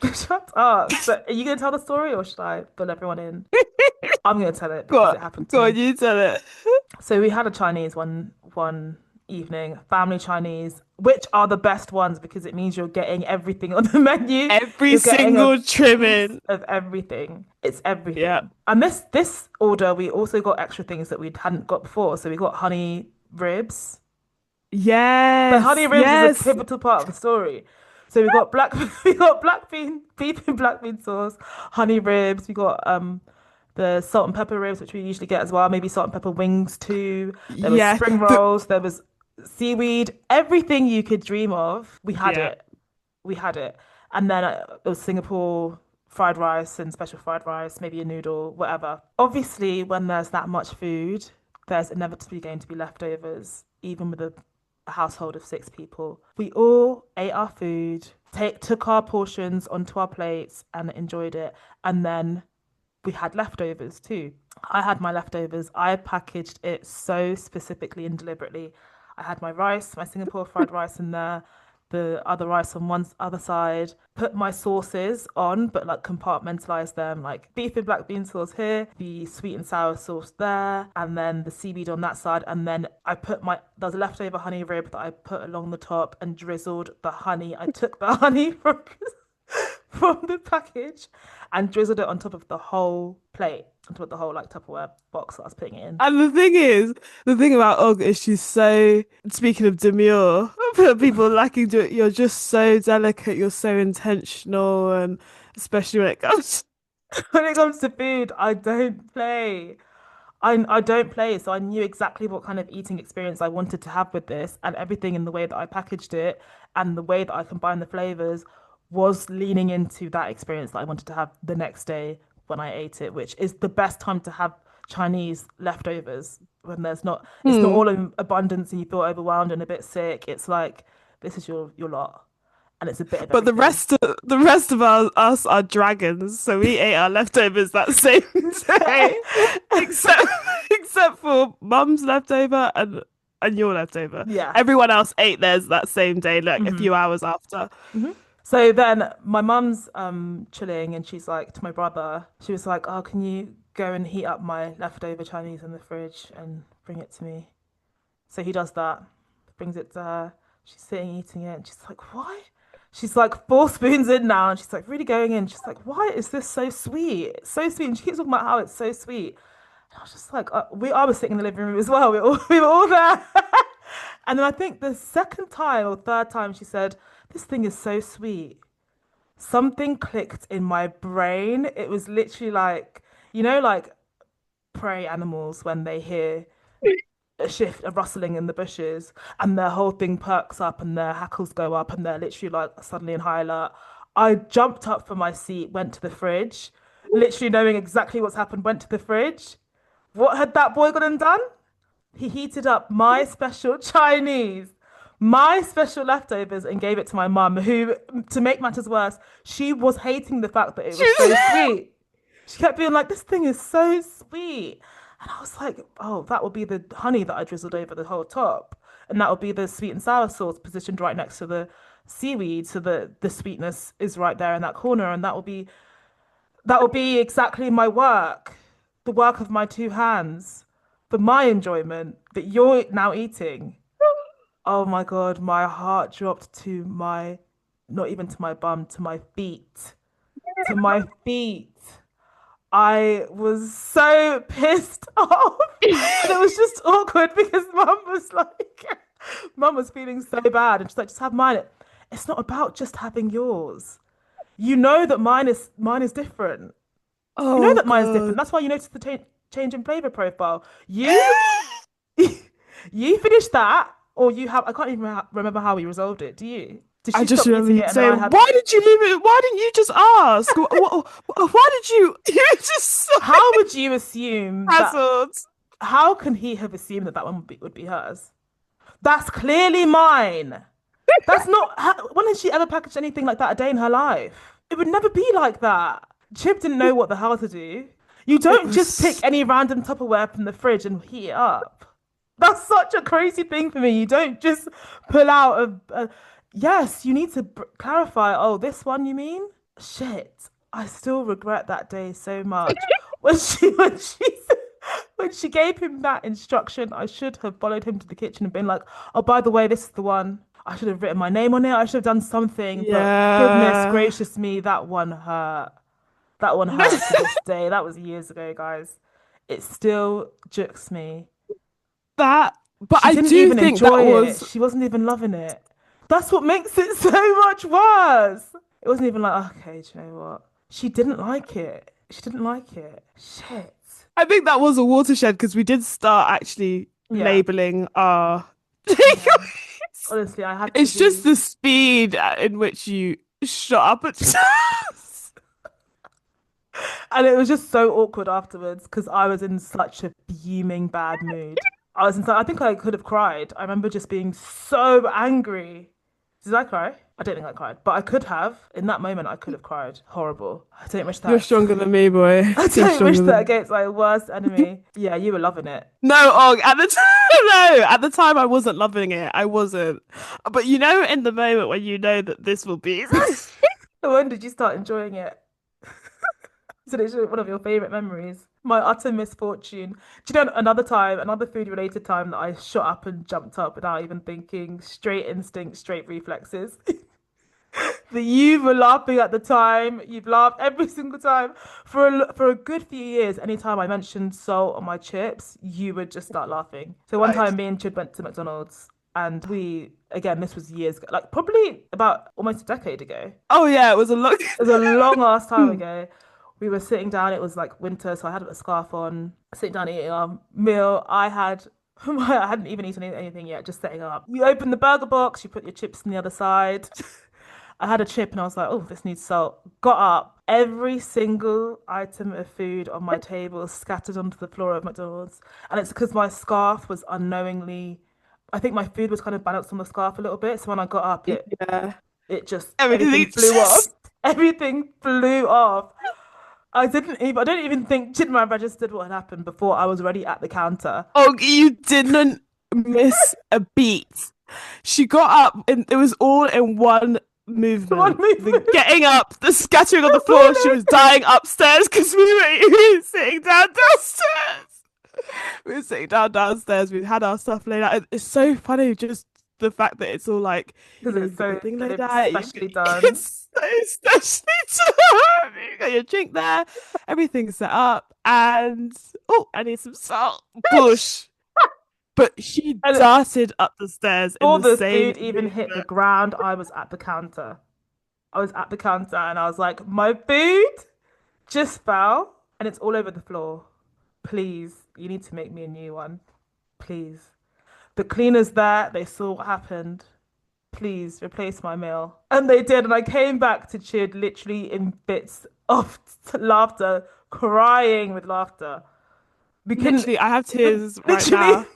Shut up. So, are you gonna tell the story, or should I fill everyone in? I'm gonna tell it Go because on, it happened to go me. on, you tell it. So we had a Chinese one evening, family Chinese, which are the best ones because it means you're getting everything on the menu. Every You're getting a single piece trimming. of everything. It's Yeah. everything. And this order, we also got extra things that we hadn't got before. So we got honey ribs. The honey Yes, ribs is a yes. pivotal part of the story. So we got black we got black bean beef and black bean sauce, honey ribs. We got the salt and pepper ribs, which we usually get as well. Maybe salt and pepper wings too. There was Yeah. spring The rolls. There was seaweed. Everything you could dream of, we had yeah. it. We had it. And then it was Singapore fried rice and special fried rice, maybe a noodle, whatever. Obviously, when there's that much food, there's inevitably going to be leftovers, even with a household of 6 people. We all ate our food, took our portions onto our plates and enjoyed it. And then we had leftovers too. I had my leftovers. I packaged it so specifically and deliberately. I had my rice, my Singapore fried rice in there, the other rice on one other side, put my sauces on, but like compartmentalize them, like beef and black bean sauce here, the sweet and sour sauce there, and then the seaweed on that side. And then there's a leftover honey rib that I put along the top and drizzled the honey. I took the honey from the package and drizzled it on top of the whole plate, on top of the whole like Tupperware box that I was putting it in. And the thing is, the thing about Og is she's so, speaking of demure, for people lacking to it, you're just so delicate, you're so intentional, and especially when it comes. When it comes to food, I don't play. I don't play, so I knew exactly what kind of eating experience I wanted to have with this, and everything in the way that I packaged it and the way that I combined the flavors was leaning into that experience that I wanted to have the next day when I ate it, which is the best time to have Chinese leftovers when it's not Hmm. all in abundance and you feel overwhelmed and a bit sick. It's like this is your lot, and it's a bit of But everything. the rest of us are dragons, so we ate our leftovers that same day, except except for Mum's leftover and your leftover. Yeah. Everyone else ate theirs that same day, like a hmm few hours after. hmm So then my mum's chilling and she's like to my brother, she was like, "Oh, can you go and heat up my leftover Chinese in the fridge and bring it to me?" So he does that, brings it to her. She's sitting eating it and she's like, "Why?" She's like 4 spoons in now and she's like really going in. She's like, "Why is this so sweet? It's so sweet." And she keeps talking about how it's so sweet. And I was just like, I was sitting in the living room as well. We were all there. And then I think the second time or third time she said, "This thing is so sweet." Something clicked in my brain. It was literally like, like prey animals when they hear a rustling in the bushes, and their whole thing perks up and their hackles go up and they're literally like suddenly in high alert. I jumped up from my seat, went to the fridge, literally knowing exactly what's happened, went to the fridge. What had that boy gone and done? He heated up my special Chinese, my special leftovers, and gave it to my mum, who, to make matters worse, she was hating the fact that it was so sweet. She kept being like, "This thing is so sweet." And I was like, "Oh, that would be the honey that I drizzled over the whole top. And that would be the sweet and sour sauce positioned right next to the seaweed. So the sweetness is right there in that corner. And that will be exactly my work, the work of my 2 hands, for my enjoyment that you're now eating." Oh my God, my heart dropped to not even to my bum, to my feet. To my feet. I was so pissed off. And it was just awkward because mum was feeling so bad. And she's like, "Just have mine." It's not about just having yours. You know that mine is different. You know Oh that mine's different. God. That's why you noticed the change in flavor profile. You you finished that, or you have. I can't even remember how we resolved it. Do you? Did I she just stop remember eating you it and then I saying, had? "Why did you leave it? Why didn't you just ask? Why did you? You just so How would you assume that? frazzled." How can he have assumed that that one would be hers? That's clearly mine. That's not. When has she ever packaged anything like that a day in her life? It would never be like that. Chip didn't know what the hell to do. You It don't just pick was. any random Tupperware from the fridge and heat it up. That's such a crazy thing for me. You don't just pull out a yes, you need to clarify. Oh, this one you mean? Shit. I still regret that day so much. When she gave him that instruction, I should have followed him to the kitchen and been like, "Oh, by the way, this is the one." I should have written my name on it. I should have done something, but goodness Yeah. gracious me, that one hurt. That one hurts to this day. That was years ago, guys. It still jukes me. That, but She I didn't do even think that enjoy it. was She wasn't even loving it. That's what makes it so much worse. It wasn't even like, okay, do you know what? She didn't like it. She didn't like it. Shit. I think that was a watershed because we did start actually Yeah. labeling our Yeah. takeaways. Honestly, I had to It's just be. the speed in which you shut up at us. And it was just so awkward afterwards because I was in such a fuming bad mood. I think I could have cried. I remember just being so angry. Did I cry? I don't think I cried, but I could have. In that moment, I could have cried. Horrible. I don't wish You're that. stronger than me, boy. I You're don't wish stronger that than against my worst enemy. Yeah, you were loving it. No, Og, at the time, no, at the time I wasn't loving it. I wasn't. But you know, in the moment when you know that this will be, When did you start enjoying it? So it's one of your favorite memories. My utter misfortune. Do you know another time, another food related time that I shot up and jumped up without even thinking, straight instinct, straight reflexes? That you were laughing at the time. You've laughed every single time for a good few years. Anytime I mentioned salt on my chips, you would just start laughing. So one I, time, me and Chid went to McDonald's, and we again, this was years ago, like probably about almost a decade ago. oh yeah, it was a look. It was a long ass time ago. We were sitting down. It was like winter, so I had a scarf on, sitting down eating our meal. I hadn't even eaten anything yet, just setting up. You open the burger box, you put your chips on the other side. I had a chip and I was like, oh, this needs salt. Got up. Every single item of food on my table scattered onto the floor of McDonald's. And it's because my scarf was unknowingly, I think my food was kind of balanced on the scarf a little bit. So when I got up, Yeah, it just, everything everything flew off. just. Everything flew off. I don't even think Chidma registered what had happened before I was already at the counter. Og, you didn't miss a beat. She got up and it was all in one One movement. The movement. getting up, the scattering on the floor. She was dying upstairs because we were sitting down downstairs. We were sitting downstairs. We had our stuff laid out. It's so funny, just the fact that it's all like, Because you've it's got your so thing kind laid of out. specially done. It's so specially done. You got your drink there. Everything's set up. And, oh, I need some salt. Bush. But she And darted up the stairs in before the the same food even hit the movement. ground, I was at the counter. I was at the counter and I was like, my food just fell and it's all over the floor. Please, you need to make me a new one. Please. The cleaners there, they saw what happened. Please replace my meal. And they did. And I came back to Chid literally in bits of laughter, crying with laughter. We couldn't, Literally, I have tears right literally, now.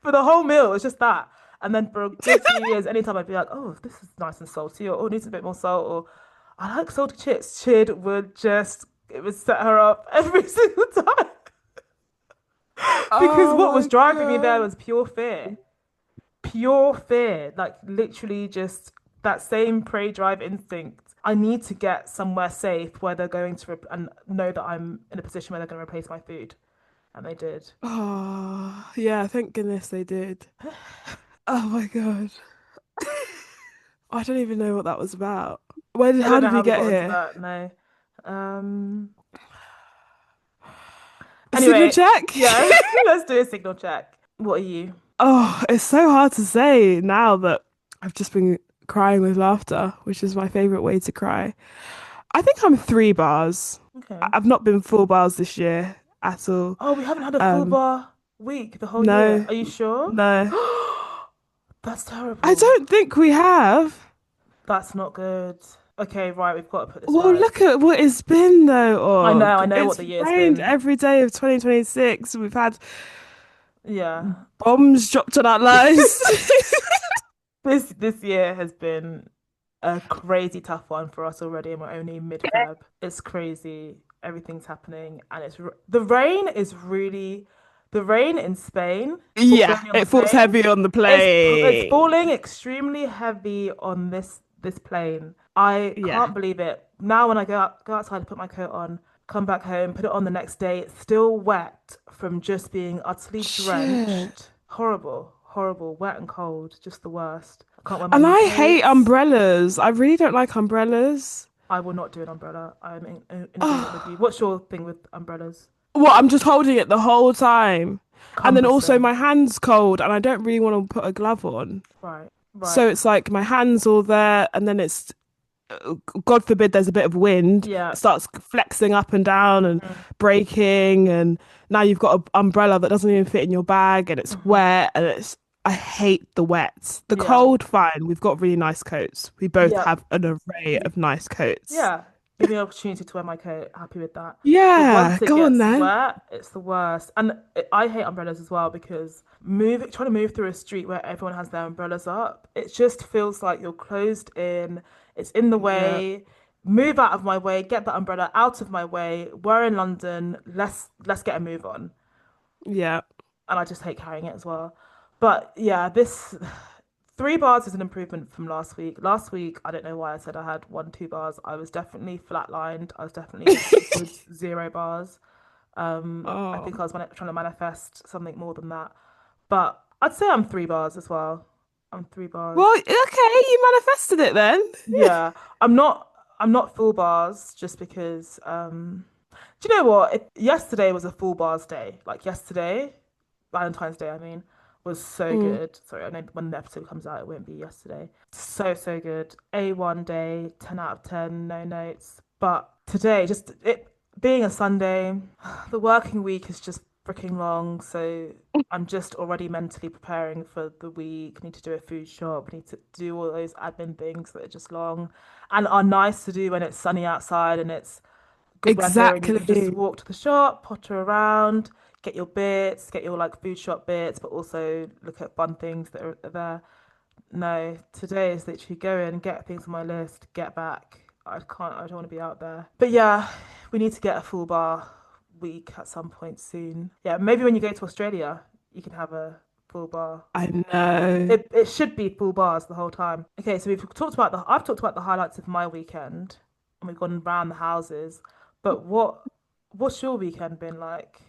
for the whole meal, it was just that. And then for a good few years, anytime I'd be like, oh, this is nice and salty, or oh, it needs a bit more salt, or I like salty chips, Chid would just, it would set her up every single time. Because Oh what was my driving me there God. was pure fear. Pure fear. Like literally just that same prey drive instinct. I need to get somewhere safe where they're going to and know that I'm in a position where they're going to replace my food. And they did. Oh, yeah, thank goodness they did. Oh my God. I don't even know what that was about. I How don't know did we how we get got into here? that. No. Um. A signal Anyway, check? yeah, let's do a signal check. What are you? Oh, it's so hard to say now that I've just been crying with laughter, which is my favorite way to cry. I think I'm 3 bars. Okay. I've not been full bars this year at all. Oh, we haven't had a full Um, bar week the whole year. no, Are you sure? no. That's I terrible. don't think we have. That's not good. Okay, right, we've got to put this Well, right. look at what it's been though, I Og. know what It's the year's rained been. every day of 2026. We've had Yeah. bombs dropped on our lives. This year has been a crazy tough one for us already, and we're only mid-Feb. It's crazy. Everything's happening, and the rain is really the rain in Spain or Yeah, going on the it falls plane. heavy on the It's plane. falling extremely heavy on this plane. I Yeah. can't believe it. Now when I go outside to put my coat on, come back home, put it on the next day, it's still wet from just being utterly drenched. Shit. Horrible, horrible, wet and cold, just the worst. I can't wear my And new I hate coats. umbrellas. I really don't like umbrellas. I will not do an umbrella. I'm in agreement with you. Oh, What's your thing with umbrellas? well, I'm just holding it the whole time. And then also Cumbersome. my hand's cold and I don't really want to put a glove on. Right, right. So it's like my hand's all there and then it's God forbid there's a bit of wind, Yeah. it starts flexing up and down and Hmm. breaking, and now you've got an umbrella that doesn't even fit in your bag and it's Hmm. wet and it's I hate the wet. The Yeah. cold, fine. We've got really nice coats. We both Yeah. have an array of nice coats. Yeah, give me an opportunity to wear my coat. Happy with that. But Yeah, once it go on gets then. wet, it's the worst. And I hate umbrellas as well because trying to move through a street where everyone has their umbrellas up, it just feels like you're closed in. It's in the Yeah, way. Move out of my way. Get the umbrella out of my way. We're in London. Let's get a move on. yeah. And I just hate carrying it as well. But yeah, this 3 bars is an improvement from last week. Last week, I don't know why I said I had 1, 2 bars. I was definitely flatlined. I was definitely a good 0 bars. I think Oh. I was trying to manifest something more than that. But I'd say I'm 3 bars as well. I'm 3 bars. Well, okay, you manifested it then. Yeah, I'm not. I'm not full bars just because. Do you know what? Yesterday was a full bars day. Like yesterday, Valentine's Day, I mean, was so Mm. good. Sorry, I know when the episode comes out, it won't be yesterday. So, so good. A1 day, 10 out of 10, no notes. But today, just it being a Sunday, the working week is just freaking long. So I'm just already mentally preparing for the week. Need to do a food shop, need to do all those admin things that are just long and are nice to do when it's sunny outside and it's good weather and you can just Exactly. walk to the shop, potter around, get your bits, get your like food shop bits, but also look at fun things that are there. No, today is literally go in, get things on my list, get back. I don't want to be out there. But yeah, we need to get a full bar week at some point soon. Yeah, maybe when you go to Australia, you can have a full bar. I know. It should be full bars the whole time. Okay, so I've talked about the highlights of my weekend and we've gone around the houses. But what's your weekend been like?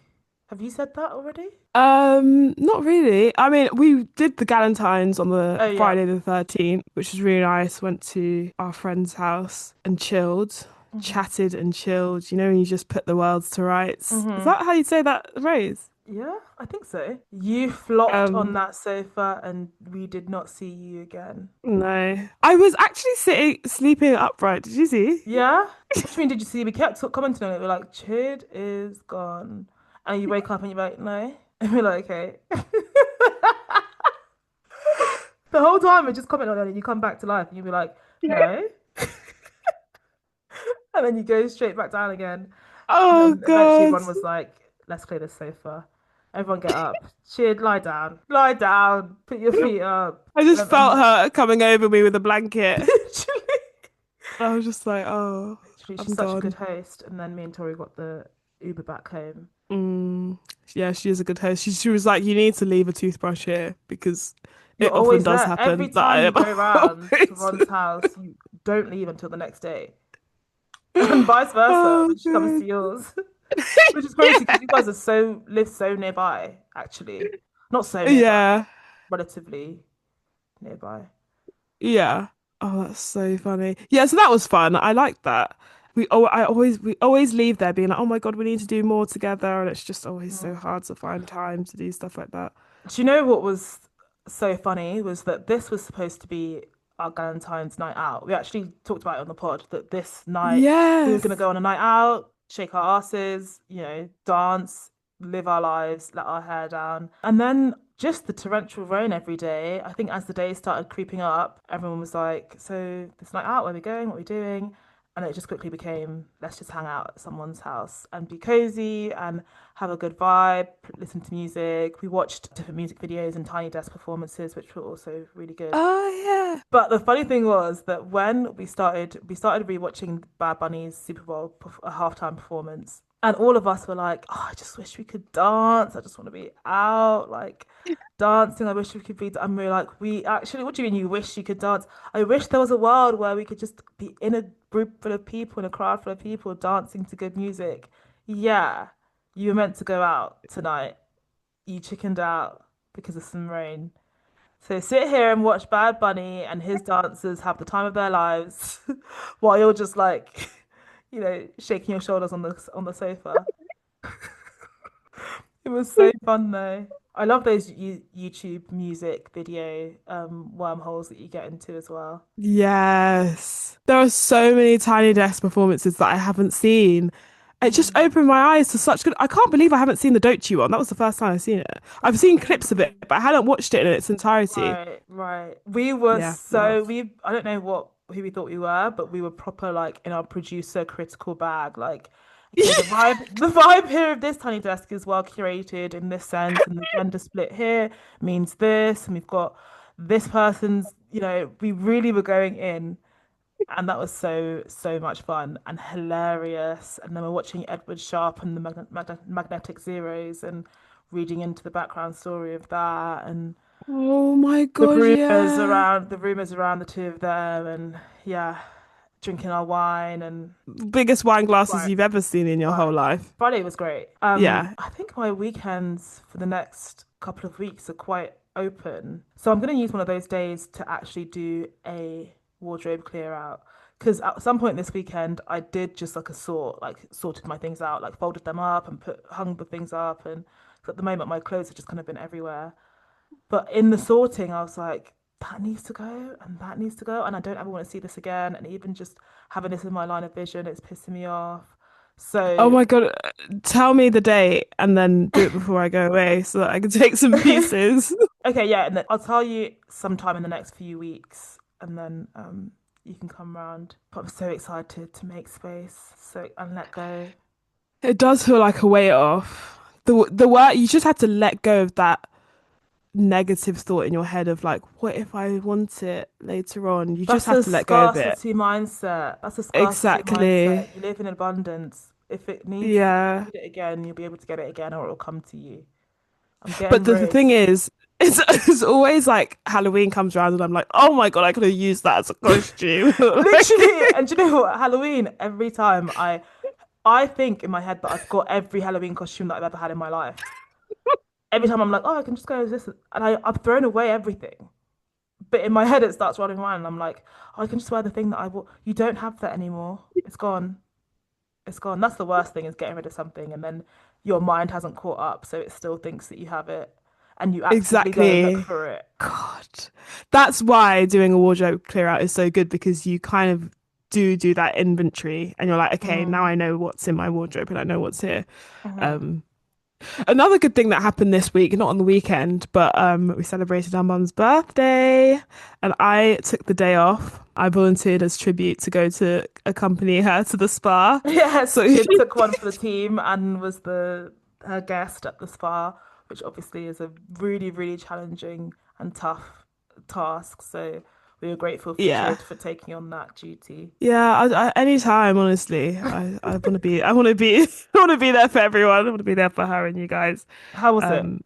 Have you said that already? Not really. I mean, we did the Galentines on the Oh yeah. Friday the 13th, which was really nice. Went to our friend's house and chilled, Hmm. chatted and chilled. You know, when you just put the worlds to rights. Is Hmm. that how you say that phrase? Yeah, I think so. You flopped on Um, that sofa and we did not see you again. no. I was actually sleeping upright. Did you see? Yeah? What do you mean did you see? We kept commenting on it. We're like, Chid is gone. And you wake up and you're like, no. And we're like, okay. The whole time we just comment on it and you come back to life and you'll be like, no. And then you go straight back down again. And Oh then eventually God. everyone was like, let's clear this sofa. Everyone get up. Cheered, lie down. Lie down. Put your feet up. I just felt And her coming over me with a blanket. literally, I was just like, oh, literally, I'm she's such a good gone. host. And then me and Tori got the Uber back home. Mm, yeah, she is a good host. She was like, you need to leave a toothbrush here because You're it often always does there. Every happen that I time you am go round to always Ron's house, you don't leave until the next day. And vice versa Oh when she comes God. to yours. Which is crazy because you guys are live so nearby, actually. Not so nearby, Yeah. relatively nearby. Yeah. Oh, that's so funny. Yeah, so that was fun. I liked that. We always leave there being like, oh my God, we need to do more together, and it's just always so Mm. hard to find time to do stuff like that. Do you know what was so funny was that this was supposed to be our Valentine's night out. We actually talked about it on the pod that this night we were gonna Yes. go on a night out. shake our asses, dance, live our lives, let our hair down. And then just the torrential rain every day. I think as the days started creeping up, everyone was like, so this night out, where are we going? What are we doing? And it just quickly became, let's just hang out at someone's house and be cozy and have a good vibe, listen to music. We watched different music videos and Tiny Desk performances, which were also really good. Oh yeah. But the funny thing was that when we started rewatching Bad Bunny's Super Bowl halftime performance, and all of us were like, "Oh, I just wish we could dance. I just want to be out, like dancing. I wish we could be." And we're like, "We actually, what do you mean you wish you could dance? I wish there was a world where we could just be in a group full of people, in a crowd full of people, dancing to good music." Yeah, you were meant to go out tonight. You chickened out because of some rain. So sit here and watch Bad Bunny and his dancers have the time of their lives while you're just like, shaking your shoulders on the sofa. It was so fun though. I love those YouTube music video wormholes that you get into as well. Yes. There are so many Tiny Desk performances that I haven't seen. It just Mm. opened my eyes to such good. I can't believe I haven't seen the Dochi one. That was the first time I've seen it. I've seen clips of it, but I hadn't watched it in its entirety. Right, right. We were Yeah, love. so we I don't know who we thought we were, but we were proper like in our producer critical bag. Like, okay, the vibe here of this tiny desk is well curated in this sense, and the gender split here means this, and we've got this person's, we really were going in, and that was so, so much fun and hilarious. And then we're watching Edward Sharp and the Magnetic Zeros and reading into the background story of that and Oh my the God, rumors yeah. around the rumors around the two of them and yeah, drinking our wine and Biggest wine glasses right, you've ever seen in your whole right. life. Friday was great. Yeah. I think my weekends for the next couple of weeks are quite open. So I'm going to use one of those days to actually do a wardrobe clear out. Because at some point this weekend, I did just like sorted my things out, like folded them up and hung the things up. And 'cause at the moment, my clothes have just kind of been everywhere. But in the sorting, I was like, that needs to go and that needs to go. And I don't ever want to see this again. And even just having this in my line of vision, it's pissing me off. Oh So, my God. Tell me the date and then do it before I go away so that I can take some pieces. okay, yeah. And then I'll tell you sometime in the next few weeks. And then you can come round. But I'm so excited to make space and let go. It does feel like a weight off. The work you just had to let go of that negative thought in your head of like, what if I want it later on? You just That's have a to let go of it. scarcity mindset. That's a scarcity Exactly. mindset. You live in abundance. If if you Yeah. need it again, you'll be able to get it again or it'll come to you. I'm getting But the rid. thing is, it's always like Halloween comes around and I'm like, oh my God, I could have used that as a costume. Literally, Like, and do you know what? Halloween, every time I think in my head that I've got every Halloween costume that I've ever had in my life. Every time I'm like, oh, I can just go as this, and I've thrown away everything. But in my head, it starts running around, and I'm like, oh, I can just wear the thing that I bought. You don't have that anymore. It's gone. It's gone. That's the worst thing is getting rid of something, and then your mind hasn't caught up, so it still thinks that you have it, and you actively go and look exactly. for it. God. That's why doing a wardrobe clear out is so good because you kind of do that inventory and you're like, okay, now Mm. I know what's in my wardrobe and I know what's here. Hmm. Um, Another good thing that happened this week, not on the weekend, but we celebrated our mum's birthday and I took the day off. I volunteered as tribute to go to accompany her to the spa. Yes, So Kid took one for the team and was the her guest at the spa, which obviously is a really, really challenging and tough task. So we were grateful for yeah. Kid for taking on that duty. Yeah, anytime, honestly. I want to be, I want to be, I want to be there for everyone. I want to be there for her and you guys. How was it? Um,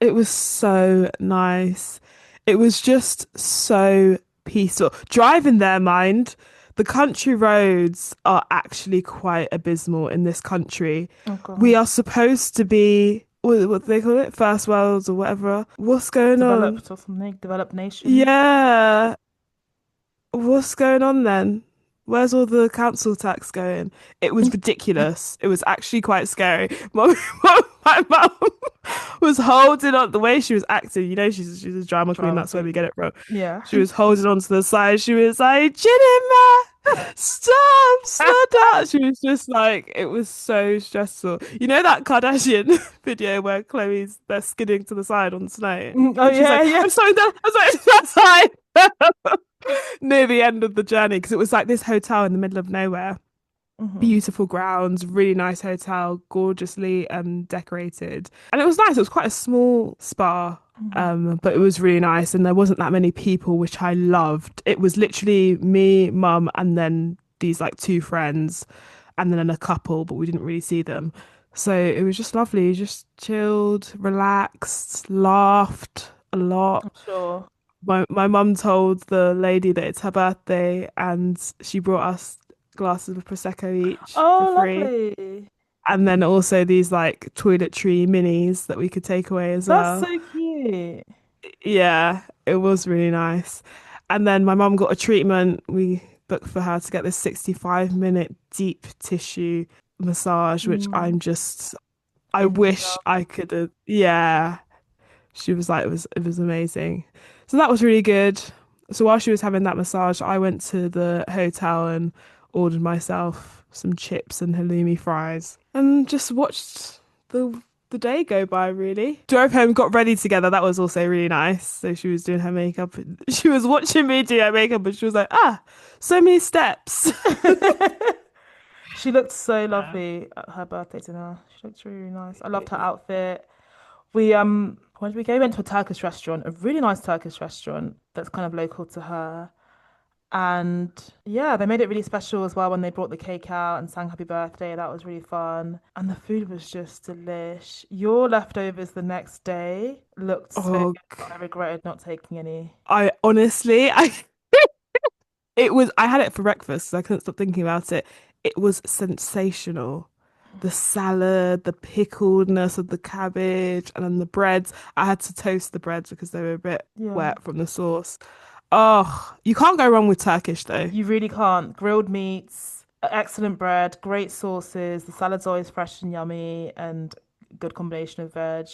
it was so nice. It was just so peaceful. Driving there, mind, the country roads are actually quite abysmal in this country. Oh We God. are supposed to be, what do they call it? First worlds or whatever. What's going on? Developed or something? Developed nation? Yeah. What's going on then? Where's all the council tax going? It was ridiculous. It was actually quite scary. My mum was holding on the way she was acting. You know, she's a drama queen. Drama That's where we queen. get it from. Yeah. She was holding on to the side. She was like, Chidima. Stop, slow down. She was just like, it was so stressful. You know that Kardashian video where Chloe's they're skidding to the side on snow, Oh and she's yeah, like, yeah. I'm sorry, I'm sorry, that's side. Near the end of the journey, because it was like this hotel in the middle of nowhere. Hmm. Beautiful grounds, really nice hotel, gorgeously decorated. And it was nice. It was quite a small spa, Hmm. but it was really nice. And there wasn't that many people, which I loved. It was literally me, mum, and then these like two friends, and then a couple, but we didn't really see them. So it was just lovely. Just chilled, relaxed, laughed a lot. I'm sure. My mum told the lady that it's her birthday and she brought us glasses of prosecco each for Oh, free. lovely. And then also these like toiletry minis that we could take away as That's well. so cute. Yeah, it was really nice. And then my mum got a treatment. We booked for her to get this 65-minute deep tissue massage, which Mm, I in wish love. I could have. Yeah, she was like, it was amazing. So that was really good. So while she was having that massage, I went to the hotel and ordered myself some chips and halloumi fries and just watched the day go by really. Drove home, got ready together. That was also really nice. So she was doing her makeup. She was watching me do her makeup and she was like, ah, so many steps. She looked so Yeah. lovely at her birthday dinner. She looked really, really nice. I loved her outfit. Where did we go? We went to a Turkish restaurant, a really nice Turkish restaurant that's kind of local to her. And yeah, they made it really special as well when they brought the cake out and sang happy birthday. That was really fun. And the food was just delish. Your leftovers the next day looked so good, Oh, but I regretted not taking any. I honestly, I had it for breakfast, so I couldn't stop thinking about it. It was sensational. The salad, the pickledness of the cabbage, and then the breads. I had to toast the breads because they were a bit Yeah, wet from the sauce. Oh, you can't go wrong with Turkish though. you really can't. Grilled meats, excellent bread, great sauces. The salad's always fresh and yummy and good combination of veg.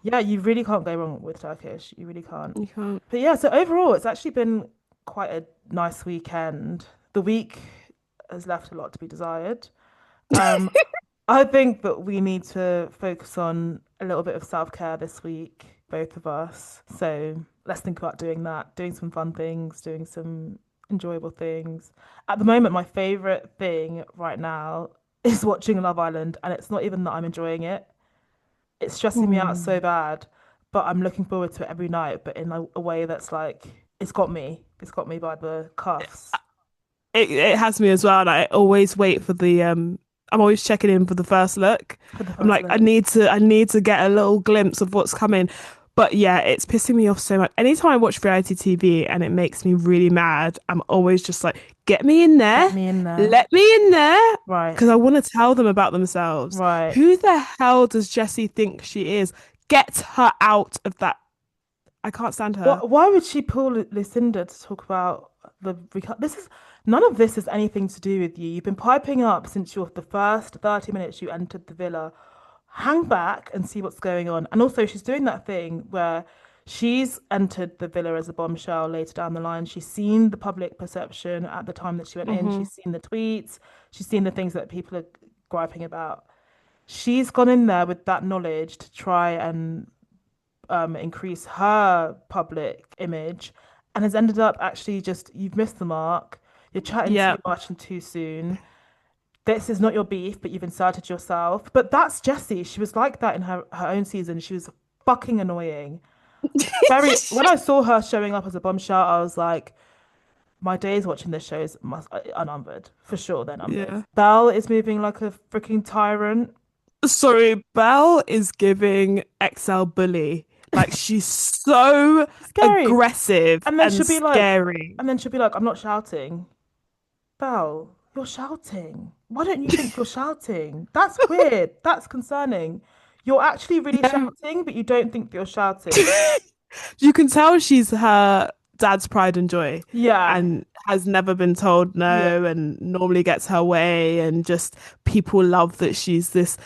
Yeah, you really can't go wrong with Turkish. You really can't. You can't. But yeah, so overall, it's actually been quite a nice weekend. The week has left a lot to be desired. Um, I think that we need to focus on a little bit of self-care this week, both of us. So let's think about doing that, doing some fun things, doing some enjoyable things. At the moment, my favorite thing right now is watching Love Island, and it's not even that I'm enjoying it. It's stressing me out so Hmm. bad, but I'm looking forward to it every night, but in a way that's like, it's got me. It's got me by the cuffs It has me as well. And I always wait for the I'm always checking in for the first look. for the I'm first like, look. I need to get a little glimpse of what's coming. But yeah, it's pissing me off so much. Anytime I watch reality TV and it makes me really mad, I'm always just like, get me in Get there, me in there. let me in there, Right, because I want to tell them about themselves. right. Who the hell does Jessie think she is? Get her out of that. I can't stand her. Why would she pull Lucinda to talk about this is none of this has anything to do with you. You've been piping up since the first 30 minutes you entered the villa. Hang back and see what's going on. And also she's doing that thing where she's entered the villa as a bombshell later down the line. She's seen the public perception at the time that she went in. Hmm. She's seen the tweets. She's seen the things that people are griping about. She's gone in there with that knowledge to try and increase her public image and has ended up actually just, you've missed the mark. You're chatting too Yeah. much and too soon. This is not your beef, but you've inserted yourself. But that's Jessie. She was like that in her own season. She was fucking annoying. Very, when I saw her showing up as a bombshell, I was like, my days watching this show are numbered. For sure, they're numbered. Yeah. Belle is moving like a freaking tyrant. Sorry, Belle is giving XL bully. Like she's so Scary. aggressive And then and she'll be like, scary. I'm not shouting. Belle, you're shouting. Why don't you think you're shouting? That's weird. That's concerning. You're actually really Yeah. shouting, but you don't think you're shouting. You can tell she's her dad's pride and joy Yeah. and has never been told Yeah. no and normally gets her way and just people love that she's this.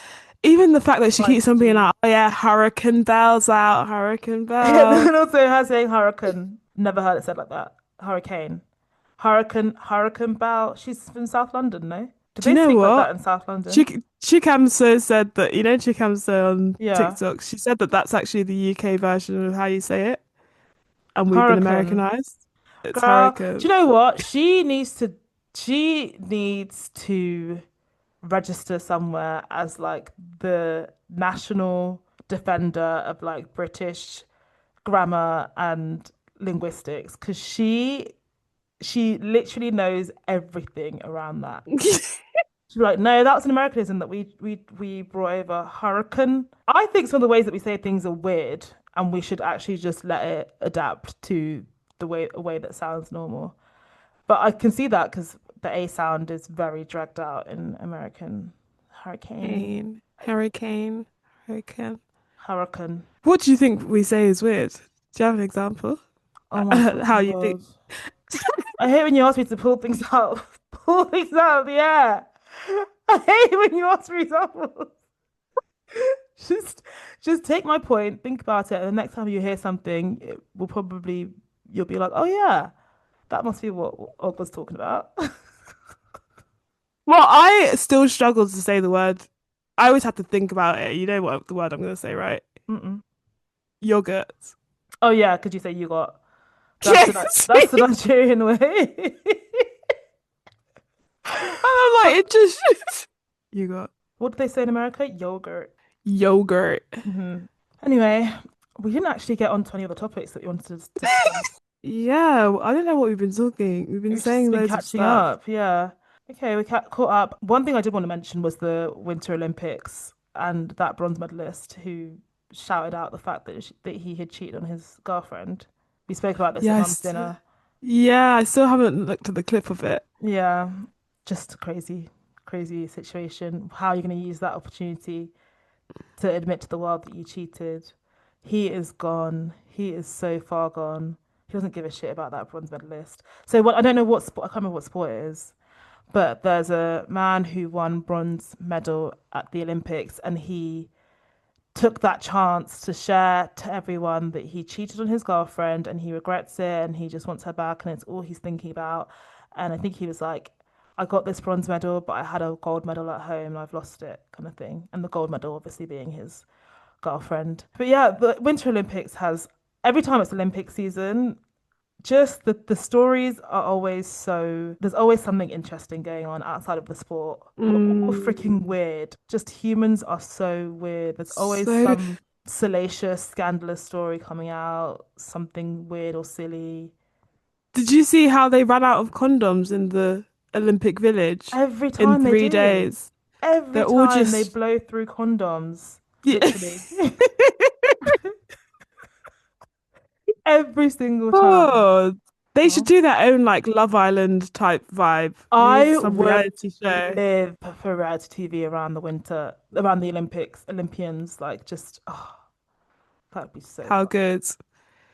Even the fact that she keeps on being Feisty. like, oh yeah, Hurricane Bell's out, Hurricane And Bell. also her saying hurricane. Never heard it said like that. Hurricane. Hurricane Bell. She's from South London, no? Do Do you they know speak like that what? in South London? Chikamso said that, Chikamso on Yeah. TikTok, she said that that's actually the UK version of how you say it, and we've been Hurricane. Americanized. It's Girl, do hurricane. you know what? She needs to register somewhere as like the national defender of like British grammar and linguistics because she literally knows everything around that. She'd be like, no, that's an Americanism that we brought over. Hurricane. I think some of the ways that we say things are weird, and we should actually just let it adapt to a way that sounds normal. But I can see that because the A sound is very dragged out in American. Hurricane, Hurricane, hurricane. hurricane. What do you think we say is weird? Do you have an example? Oh my How you think? God. I hate when you ask me to pull things out, pull things out of the air. I hate when you ask me examples. Just, just take my point, think about it, and the next time you hear something, it will probably you'll be like, oh yeah, that must be what Og was talking about. Well, I still struggle to say the word. I always have to think about it. You know what the word I'm going to say, right? Mm-mm. Yogurt. Oh yeah, could you say you got? Yes. That's the Nigerian way. I'm like, it just. You got What do they say in America? Yogurt. yogurt. Hmm. Anyway, we didn't actually get on to any other topics that you wanted to discuss. Yeah, I don't know what we've been talking. We've been We've just saying been loads of catching stuff. up. Yeah. Okay, caught up. One thing I did want to mention was the Winter Olympics and that bronze medalist who shouted out the fact that he had cheated on his girlfriend. We spoke about this at Mum's Yes. dinner. Yeah, I still haven't looked at the clip of it. Yeah, just a crazy, crazy situation. How are you going to use that opportunity to admit to the world that you cheated? He is gone. He is so far gone. He doesn't give a shit about that bronze medalist. So what? I don't know what sport. I can't remember what sport it is. But there's a man who won bronze medal at the Olympics, and he took that chance to share to everyone that he cheated on his girlfriend and he regrets it and he just wants her back and it's all he's thinking about. And I think he was like, I got this bronze medal, but I had a gold medal at home and I've lost it, kind of thing. And the gold medal obviously being his girlfriend. But yeah, the Winter Olympics has every time it's Olympic season, just the stories are always so there's always something interesting going on outside of the sport. We're all Mm, freaking weird. Just humans are so weird. There's always so, some salacious, scandalous story coming out, something weird or silly. did you see how they ran out of condoms in the Olympic Village Every in time they three do. days? Every They're all time they just, blow through condoms. yeah. Literally. Every single time. Oh, they should Oh. do their own like Love Island type vibe. I Some would reality show. live for reality TV around the Olympics, Olympians. Like, just, oh, that'd be so How fun. good.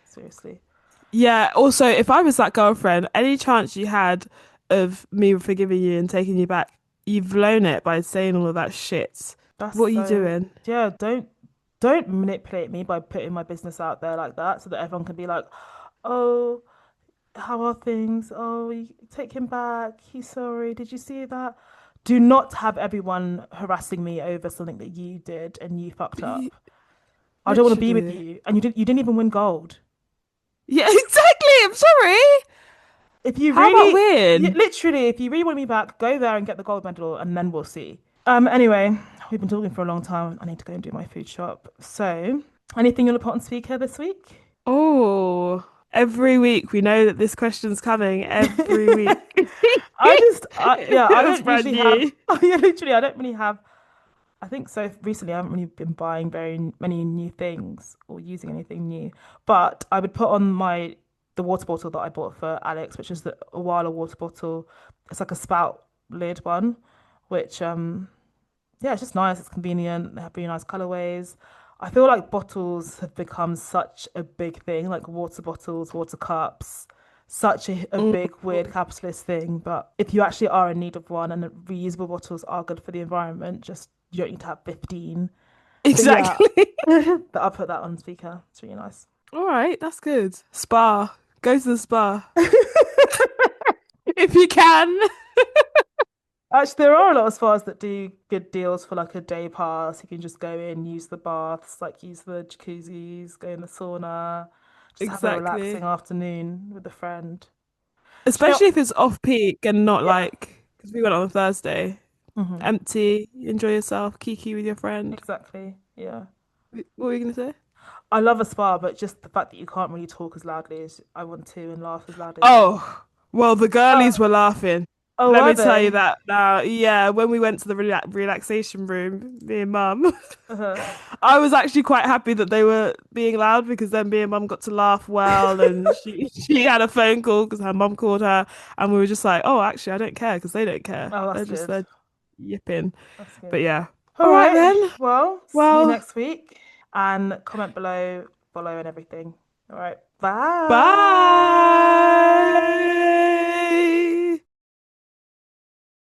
Seriously. Yeah, also, if I was that girlfriend, any chance you had of me forgiving you and taking you back, you've blown it by saying all of that shit. That's What are you so, doing? yeah, don't manipulate me by putting my business out there like that so that everyone can be like, oh, how are things? Oh, take him back. He's sorry. Did you see that? Do not have everyone harassing me over something that you did and you fucked up. I don't want to be with Literally. you. And you didn't even win gold. Yeah, exactly. I'm sorry. If you How about really, win? literally, if you really want me back, go there and get the gold medal, and then we'll see. Anyway, we've been talking for a long time. I need to go and do my food shop. So, anything you want to put on speaker this week? Oh, every week we know that this question's coming every week. Yeah, I It's don't brand usually have. new. Oh, yeah, literally, I don't really have. I think so. Recently, I haven't really been buying very many new things or using anything new. But I would put on the water bottle that I bought for Alex, which is the a Wala water bottle. It's like a spout lid one, which yeah, it's just nice. It's convenient. They have really nice colorways. I feel like bottles have become such a big thing, like water bottles, water cups, such a Mm, big, weird capitalist thing. But if you actually are in need of one and reusable bottles are good for the environment, just you don't need to have 15. But yeah, exactly. I'll put that on speaker. It's really nice. All right, that's good. Spa. Go to the spa. if you can. Actually, there are a lot of spas that do good deals for like a day pass. You can just go in, use the baths, like use the jacuzzis, go in the sauna, just have a relaxing Exactly. afternoon with a friend. Do you know? Especially if it's off peak and not Yeah. like, because we went on a Thursday, Hmm. empty, enjoy yourself, kiki with your friend. Exactly. Yeah. What were you gonna say? I love a spa, but just the fact that you can't really talk as loudly as I want to and laugh as loudly as I want. Oh, well, the Uh, girlies were laughing. oh, Let are me tell you they? that now. Yeah, when we went to the relaxation room, me and mum, Uh-huh. I was actually quite happy that they were being loud because then me and mum got to laugh well, and she had a phone call because her mum called her, and we were just like, oh, actually, I don't care because they don't care. Oh, that's They're just good. there yipping. That's But good. yeah. All All right right. then. Well, see you Well, next week and comment below, follow and everything. All right. Bye. bye.